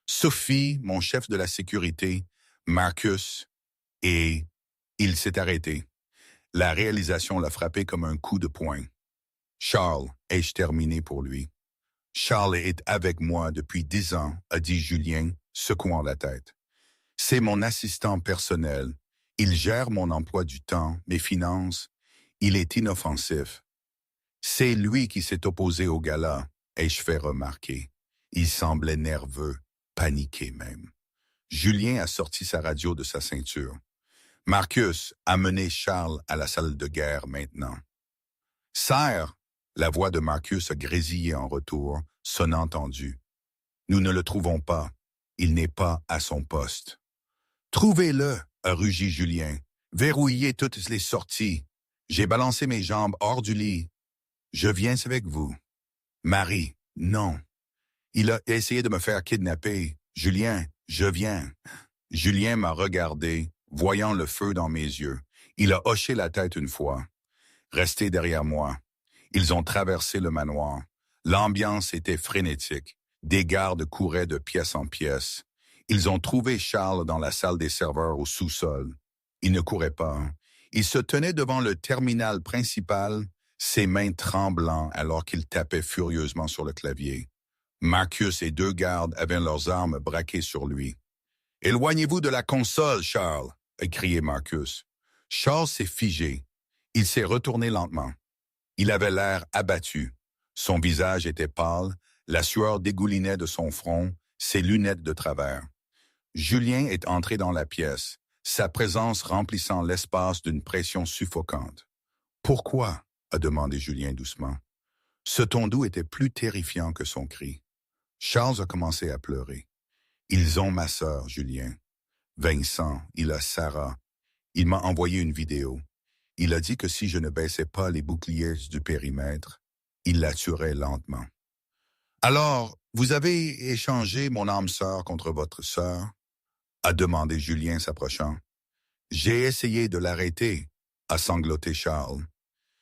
Sophie, mon chef de la sécurité, Marcus, et il s'est arrêté. La réalisation l'a frappé comme un coup de poing. Charles, ai-je terminé pour lui. Charles est avec moi depuis 10 ans, a dit Julien, secouant la tête. C'est mon assistant personnel. Il gère mon emploi du temps, mes finances. Il est inoffensif. C'est lui qui s'est opposé au gala, ai-je fait remarquer. Il semblait nerveux, paniqué même. Julien a sorti sa radio de sa ceinture. Marcus, amenez Charles à la salle de guerre maintenant. Sire, la voix de Marcus a grésillé en retour, sonnant tendu. Nous ne le trouvons pas. Il n'est pas à son poste. Trouvez-le, a rugi Julien. Verrouillez toutes les sorties. J'ai balancé mes jambes hors du lit. Je viens avec vous. Marie, non. Il a essayé de me faire kidnapper. Julien, je viens. Julien m'a regardé, voyant le feu dans mes yeux. Il a hoché la tête une fois. Restez derrière moi. Ils ont traversé le manoir. L'ambiance était frénétique. Des gardes couraient de pièce en pièce. Ils ont trouvé Charles dans la salle des serveurs au sous-sol. Il ne courait pas. Il se tenait devant le terminal principal, ses mains tremblant alors qu'il tapait furieusement sur le clavier. Marcus et 2 gardes avaient leurs armes braquées sur lui. « Éloignez-vous de la console, Charles !» a crié Marcus. Charles s'est figé. Il s'est retourné lentement. Il avait l'air abattu. Son visage était pâle, la sueur dégoulinait de son front, ses lunettes de travers. Julien est entré dans la pièce, sa présence remplissant l'espace d'une pression suffocante. « Pourquoi ?» a demandé Julien doucement. Ce ton doux était plus terrifiant que son cri. Charles a commencé à pleurer. « Ils ont ma sœur, Julien. Vincent, il a Sarah. Il m'a envoyé une vidéo. Il a dit que si je ne baissais pas les boucliers du périmètre, il la tuerait lentement. « Alors, vous avez échangé mon âme sœur contre votre sœur? » a demandé Julien s'approchant. « J'ai essayé de l'arrêter, » a sangloté Charles.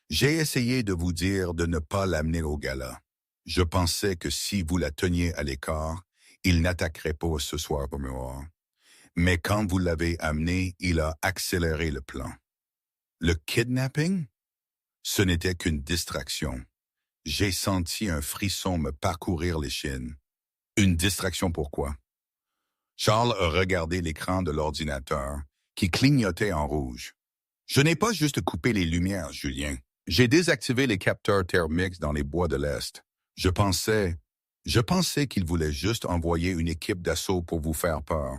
J'ai essayé de vous dire de ne pas l'amener au gala. Je pensais que si vous la teniez à l'écart, il n'attaquerait pas ce soir pour moi. Mais quand vous l'avez amené, il a accéléré le plan. Le kidnapping? Ce n'était qu'une distraction. J'ai senti un frisson me parcourir l'échine. Une distraction pourquoi? Charles a regardé l'écran de l'ordinateur, qui clignotait en rouge. Je n'ai pas juste coupé les lumières, Julien. J'ai désactivé les capteurs thermiques dans les bois de l'Est. Je pensais qu'il voulait juste envoyer une équipe d'assaut pour vous faire peur.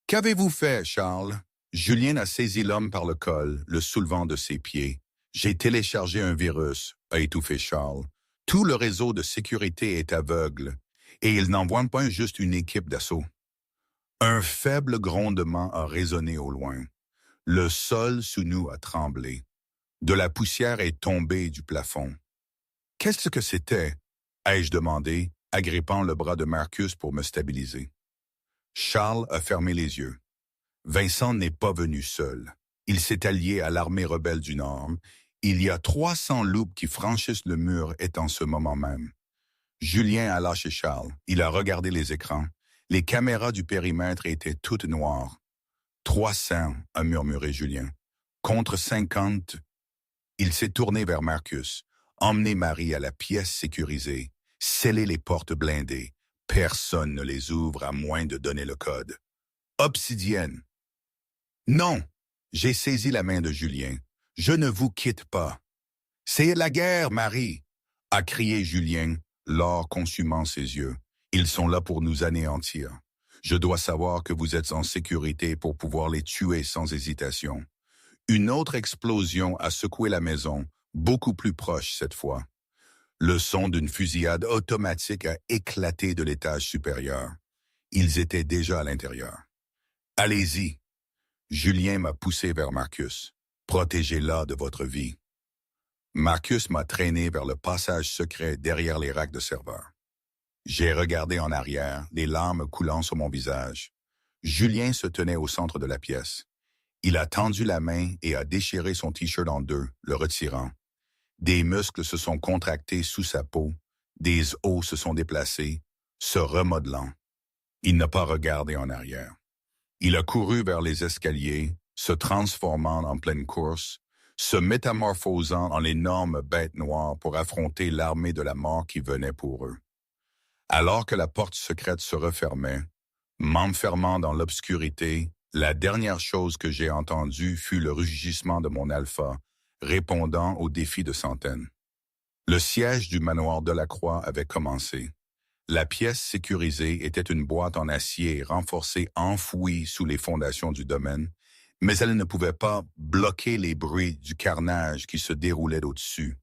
Qu'avez-vous fait, Charles? Julien a saisi l'homme par le col, le soulevant de ses pieds. J'ai téléchargé un virus, a étouffé Charles. Tout le réseau de sécurité est aveugle, et il n'envoie pas juste une équipe d'assaut. Un faible grondement a résonné au loin. Le sol sous nous a tremblé. De la poussière est tombée du plafond. Qu'est-ce que c'était? Ai-je demandé, agrippant le bras de Marcus pour me stabiliser. Charles a fermé les yeux. Vincent n'est pas venu seul. Il s'est allié à l'armée rebelle du Nord. Il y a 300 loups qui franchissent le mur et en ce moment même. Julien a lâché Charles. Il a regardé les écrans. Les caméras du périmètre étaient toutes noires. 300, a murmuré Julien. Contre 50. Il s'est tourné vers Marcus. Emmenez Marie à la pièce sécurisée. Scellez les portes blindées. Personne ne les ouvre à moins de donner le code. Obsidienne. Non! J'ai saisi la main de Julien. Je ne vous quitte pas. C'est la guerre, Marie! A crié Julien, l'or consumant ses yeux. Ils sont là pour nous anéantir. Je dois savoir que vous êtes en sécurité pour pouvoir les tuer sans hésitation. Une autre explosion a secoué la maison, beaucoup plus proche cette fois. Le son d'une fusillade automatique a éclaté de l'étage supérieur. Ils étaient déjà à l'intérieur. Allez-y. Julien m'a poussé vers Marcus. Protégez-la de votre vie. Marcus m'a traîné vers le passage secret derrière les racks de serveurs. J'ai regardé en arrière, les larmes coulant sur mon visage. Julien se tenait au centre de la pièce. Il a tendu la main et a déchiré son t-shirt en deux, le retirant. Des muscles se sont contractés sous sa peau, des os se sont déplacés, se remodelant. Il n'a pas regardé en arrière. Il a couru vers les escaliers, se transformant en pleine course, se métamorphosant en énorme bête noire pour affronter l'armée de la mort qui venait pour eux. Alors que la porte secrète se refermait, m'enfermant dans l'obscurité, la dernière chose que j'ai entendue fut le rugissement de mon alpha, répondant au défi de Centaine. Le siège du manoir Delacroix avait commencé. La pièce sécurisée était une boîte en acier renforcée enfouie sous les fondations du domaine, mais elle ne pouvait pas bloquer les bruits du carnage qui se déroulait au-dessus.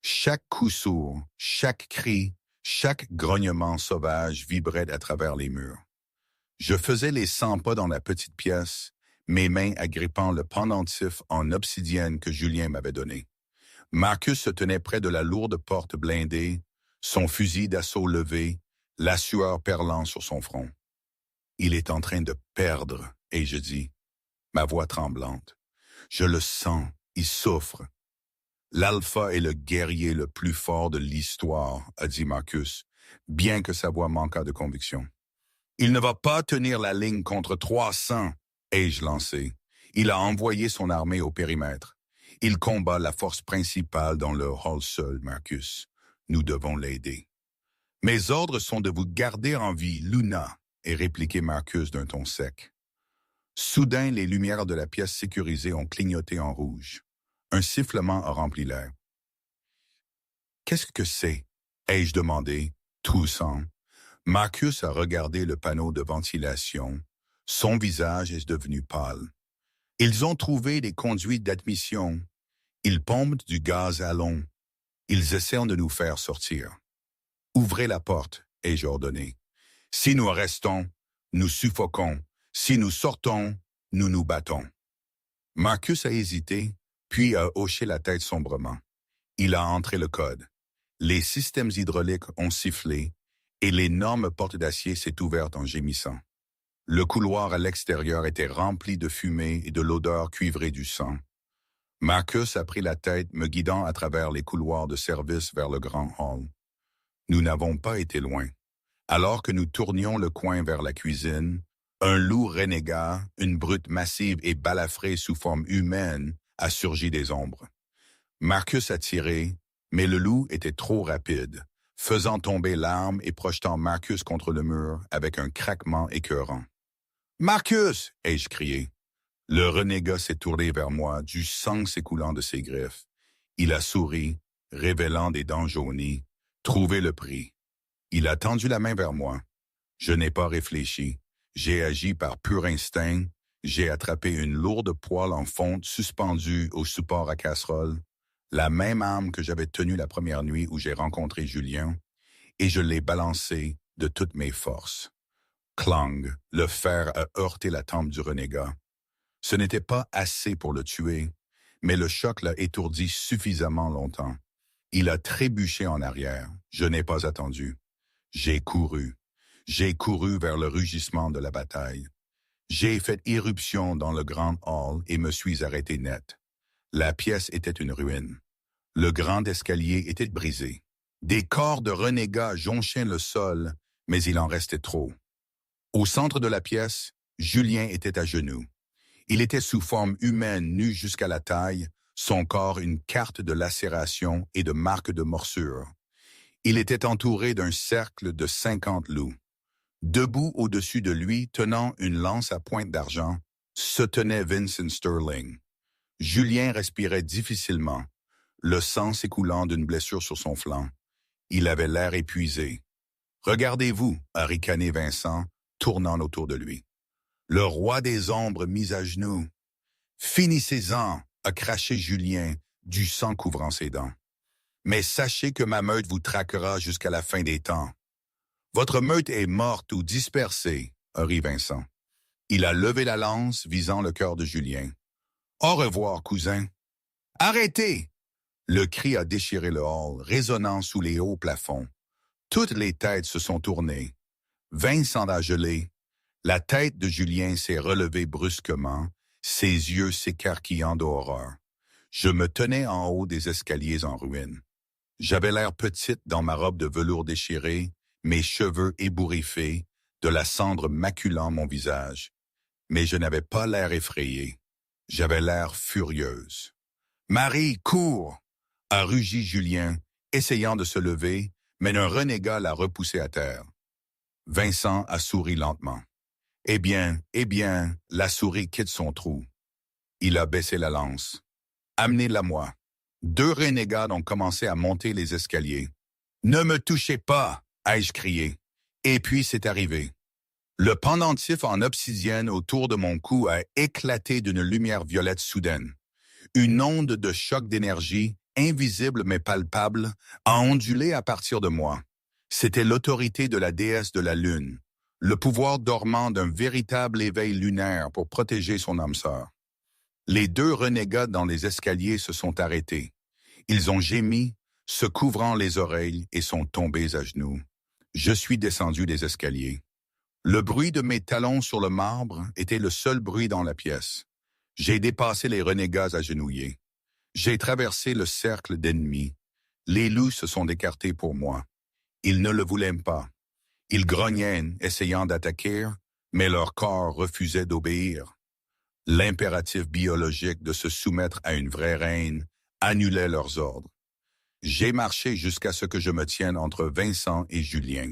Chaque coup sourd, chaque cri, chaque grognement sauvage vibrait à travers les murs. Je faisais les 100 pas dans la petite pièce, mes mains agrippant le pendentif en obsidienne que Julien m'avait donné. Marcus se tenait près de la lourde porte blindée, son fusil d'assaut levé, la sueur perlant sur son front. Il est en train de perdre, et je dis, ma voix tremblante. Je le sens, il souffre. L'alpha est le guerrier le plus fort de l'histoire, a dit Marcus, bien que sa voix manquât de conviction. Il ne va pas tenir la ligne contre 300, ai-je lancé. Il a envoyé son armée au périmètre. Il combat la force principale dans le hall seul, Marcus. Nous devons l'aider. Mes ordres sont de vous garder en vie, Luna, ait répliqué Marcus d'un ton sec. Soudain, les lumières de la pièce sécurisée ont clignoté en rouge. Un sifflement a rempli l'air. Qu'est-ce que c'est? Ai-je demandé, toussant. Marcus a regardé le panneau de ventilation. Son visage est devenu pâle. Ils ont trouvé des conduites d'admission. Ils pompent du gaz à long. Ils essaient de nous faire sortir. Ouvrez la porte, ai-je ordonné. Si nous restons, nous suffoquons. Si nous sortons, nous nous battons. Marcus a hésité, puis a hoché la tête sombrement. Il a entré le code. Les systèmes hydrauliques ont sifflé et l'énorme porte d'acier s'est ouverte en gémissant. Le couloir à l'extérieur était rempli de fumée et de l'odeur cuivrée du sang. Marcus a pris la tête, me guidant à travers les couloirs de service vers le grand hall. Nous n'avons pas été loin. Alors que nous tournions le coin vers la cuisine, un loup renégat, une brute massive et balafrée sous forme humaine, a surgi des ombres. Marcus a tiré, mais le loup était trop rapide, faisant tomber l'arme et projetant Marcus contre le mur avec un craquement écœurant. « Marcus !» ai-je crié. Le renégat s'est tourné vers moi, du sang s'écoulant de ses griffes. Il a souri, révélant des dents jaunies. Trouvé le prix. Il a tendu la main vers moi. Je n'ai pas réfléchi. J'ai agi par pur instinct. J'ai attrapé une lourde poêle en fonte suspendue au support à casserole, la même arme que j'avais tenue la première nuit où j'ai rencontré Julien, et je l'ai balancée de toutes mes forces. Clang, le fer a heurté la tempe du renégat. Ce n'était pas assez pour le tuer, mais le choc l'a étourdi suffisamment longtemps. Il a trébuché en arrière. Je n'ai pas attendu. J'ai couru. J'ai couru vers le rugissement de la bataille. J'ai fait irruption dans le grand hall et me suis arrêté net. La pièce était une ruine. Le grand escalier était brisé. Des corps de renégats jonchaient le sol, mais il en restait trop. Au centre de la pièce, Julien était à genoux. Il était sous forme humaine, nu jusqu'à la taille, son corps une carte de lacération et de marques de morsure. Il était entouré d'un cercle de 50 loups. Debout au-dessus de lui, tenant une lance à pointe d'argent, se tenait Vincent Sterling. Julien respirait difficilement, le sang s'écoulant d'une blessure sur son flanc. Il avait l'air épuisé. « Regardez-vous » a ricané Vincent, tournant autour de lui. Le roi des ombres mis à genoux. « Finissez-en » a craché Julien, du sang couvrant ses dents. « Mais sachez que ma meute vous traquera jusqu'à la fin des temps. »« Votre meute est morte ou dispersée » a ri Vincent. Il a levé la lance visant le cœur de Julien. « Au revoir, cousin. »« Arrêtez » Le cri a déchiré le hall, résonnant sous les hauts plafonds. Toutes les têtes se sont tournées. Vincent a gelé. La tête de Julien s'est relevée brusquement, ses yeux s'écarquillant d'horreur. Je me tenais en haut des escaliers en ruine. J'avais l'air petite dans ma robe de velours déchirée, mes cheveux ébouriffés, de la cendre maculant mon visage. Mais je n'avais pas l'air effrayé. J'avais l'air furieuse. « Marie, cours !» a rugi Julien, essayant de se lever, mais un renégat l'a repoussé à terre. Vincent a souri lentement. Eh bien, la souris quitte son trou. Il a baissé la lance. Amenez-la-moi. 2 renégats ont commencé à monter les escaliers. Ne me touchez pas, ai-je crié. Et puis c'est arrivé. Le pendentif en obsidienne autour de mon cou a éclaté d'une lumière violette soudaine. Une onde de choc d'énergie, invisible mais palpable, a ondulé à partir de moi. C'était l'autorité de la déesse de la lune, le pouvoir dormant d'un véritable éveil lunaire pour protéger son âme sœur. Les 2 renégats dans les escaliers se sont arrêtés. Ils ont gémi, se couvrant les oreilles et sont tombés à genoux. Je suis descendu des escaliers. Le bruit de mes talons sur le marbre était le seul bruit dans la pièce. J'ai dépassé les renégats agenouillés. J'ai traversé le cercle d'ennemis. Les loups se sont écartés pour moi. Ils ne le voulaient pas. Ils grognaient, essayant d'attaquer, mais leur corps refusait d'obéir. L'impératif biologique de se soumettre à une vraie reine annulait leurs ordres. J'ai marché jusqu'à ce que je me tienne entre Vincent et Julien.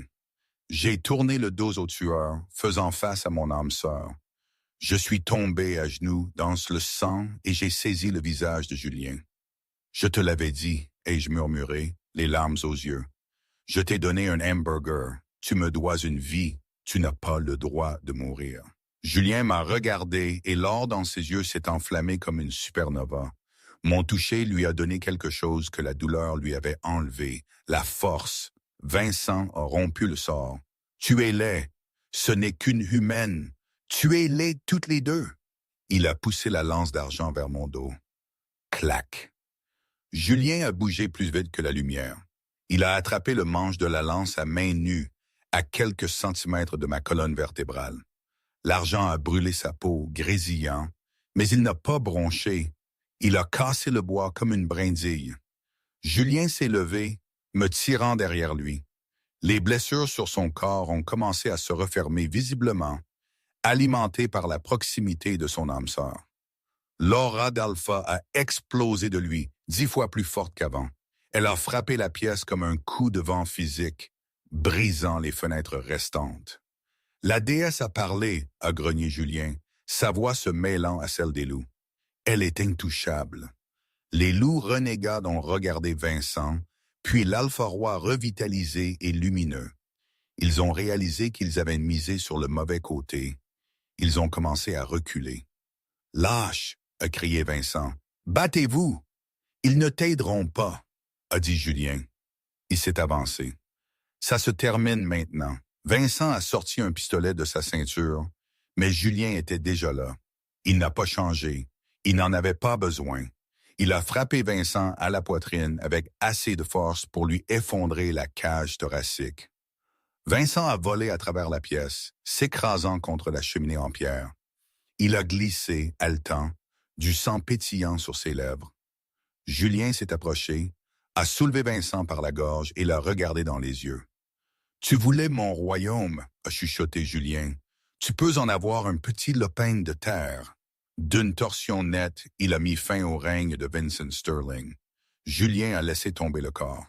J'ai tourné le dos au tueur, faisant face à mon âme sœur. Je suis tombé à genoux dans le sang et j'ai saisi le visage de Julien. « Je te l'avais dit » ai-je murmuré, les larmes aux yeux. « Je t'ai donné un hamburger. Tu me dois une vie. Tu n'as pas le droit de mourir. » Julien m'a regardé et l'or dans ses yeux s'est enflammé comme une supernova. Mon toucher lui a donné quelque chose que la douleur lui avait enlevé, la force. Vincent a rompu le sort. « Tuez-les. Ce n'est qu'une humaine. Tuez-les toutes les 2. » Il a poussé la lance d'argent vers mon dos. Clac. Julien a bougé plus vite que la lumière. Il a attrapé le manche de la lance à main nue, à quelques centimètres de ma colonne vertébrale. L'argent a brûlé sa peau, grésillant, mais il n'a pas bronché. Il a cassé le bois comme une brindille. Julien s'est levé, me tirant derrière lui. Les blessures sur son corps ont commencé à se refermer visiblement, alimentées par la proximité de son âme sœur. L'aura d'Alpha a explosé de lui, 10 fois plus forte qu'avant. Elle a frappé la pièce comme un coup de vent physique, brisant les fenêtres restantes. La déesse a parlé, a grogné Julien, sa voix se mêlant à celle des loups. Elle est intouchable. Les loups renégats ont regardé Vincent, puis l'Alpha-Roi revitalisé et lumineux. Ils ont réalisé qu'ils avaient misé sur le mauvais côté. Ils ont commencé à reculer. « Lâche !» a crié Vincent. « Battez-vous !»« Ils ne t'aideront pas !» a dit Julien. Il s'est avancé. « Ça se termine maintenant. » Vincent a sorti un pistolet de sa ceinture, mais Julien était déjà là. Il n'a pas changé. Il n'en avait pas besoin. Il a frappé Vincent à la poitrine avec assez de force pour lui effondrer la cage thoracique. Vincent a volé à travers la pièce, s'écrasant contre la cheminée en pierre. Il a glissé, haletant, du sang pétillant sur ses lèvres. Julien s'est approché, a soulevé Vincent par la gorge et l'a regardé dans les yeux. « Tu voulais mon royaume, » a chuchoté Julien. « Tu peux en avoir un petit lopin de terre. » D'une torsion nette, il a mis fin au règne de Vincent Sterling. Julien a laissé tomber le corps.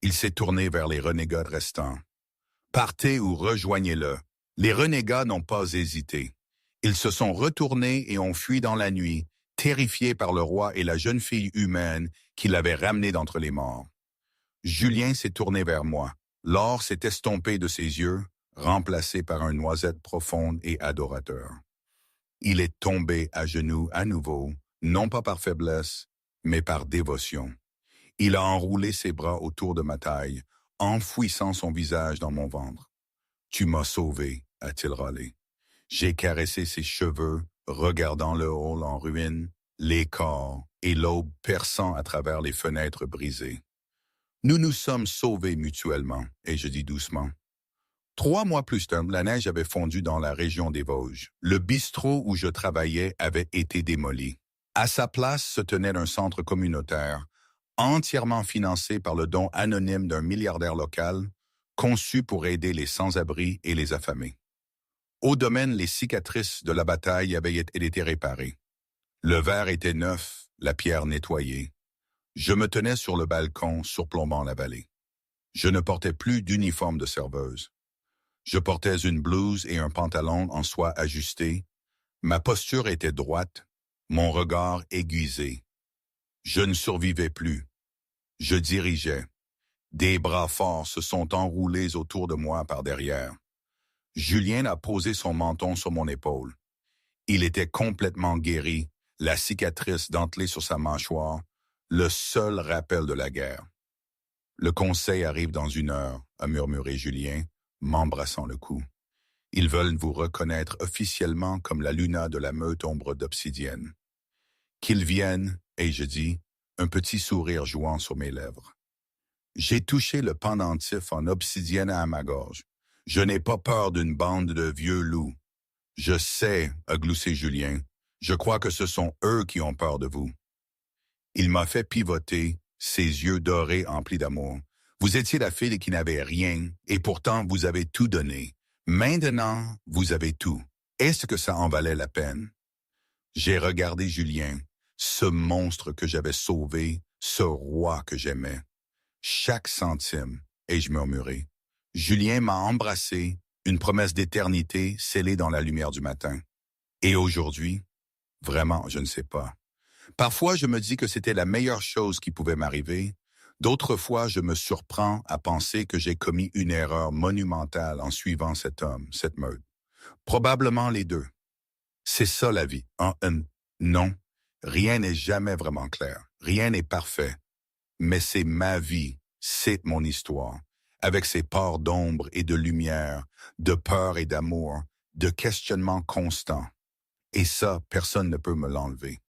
Il s'est tourné vers les renégats restants. « Partez ou rejoignez-le. » Les renégats n'ont pas hésité. Ils se sont retournés et ont fui dans la nuit, terrifiés par le roi et la jeune fille humaine qui l'avait ramené d'entre les morts. Julien s'est tourné vers moi. L'or s'est estompé de ses yeux, remplacé par un noisette profonde et adorateur. Il est tombé à genoux à nouveau, non pas par faiblesse, mais par dévotion. Il a enroulé ses bras autour de ma taille, enfouissant son visage dans mon ventre. « Tu m'as sauvé », a-t-il râlé. J'ai caressé ses cheveux, regardant le hall en ruine, les corps et l'aube perçant à travers les fenêtres brisées. Nous nous sommes sauvés mutuellement, et je dis doucement. 3 mois plus tard, la neige avait fondu dans la région des Vosges. Le bistrot où je travaillais avait été démoli. À sa place se tenait un centre communautaire, entièrement financé par le don anonyme d'un milliardaire local, conçu pour aider les sans-abri et les affamés. Au domaine, les cicatrices de la bataille avaient été réparées. Le verre était neuf, la pierre nettoyée. Je me tenais sur le balcon surplombant la vallée. Je ne portais plus d'uniforme de serveuse. Je portais une blouse et un pantalon en soie ajusté. Ma posture était droite, mon regard aiguisé. Je ne survivais plus. Je dirigeais. Des bras forts se sont enroulés autour de moi par derrière. Julien a posé son menton sur mon épaule. Il était complètement guéri, la cicatrice dentelée sur sa mâchoire, le seul rappel de la guerre. « Le conseil arrive dans 1 heure, » a murmuré Julien, m'embrassant le cou. « Ils veulent vous reconnaître officiellement comme la Luna de la meute ombre d'obsidienne. » Qu'ils viennent, ai-je dit, un petit sourire jouant sur mes lèvres. J'ai touché le pendentif en obsidienne à ma gorge. Je n'ai pas peur d'une bande de vieux loups. Je sais, a gloussé Julien, je crois que ce sont eux qui ont peur de vous. Il m'a fait pivoter, ses yeux dorés emplis d'amour. Vous étiez la fille qui n'avait rien, et pourtant vous avez tout donné. Maintenant, vous avez tout. Est-ce que ça en valait la peine? J'ai regardé Julien, ce monstre que j'avais sauvé, ce roi que j'aimais. Chaque centime, et je murmurai. Julien m'a embrassé, une promesse d'éternité scellée dans la lumière du matin. Et aujourd'hui, vraiment, je ne sais pas. Parfois, je me dis que c'était la meilleure chose qui pouvait m'arriver. D'autres fois, je me surprends à penser que j'ai commis une erreur monumentale en suivant cet homme, cette meute. Probablement les deux. C'est ça la vie. Non, rien n'est jamais vraiment clair. Rien n'est parfait. Mais c'est ma vie, c'est mon histoire, avec ses parts d'ombre et de lumière, de peur et d'amour, de questionnement constant. Et ça, personne ne peut me l'enlever.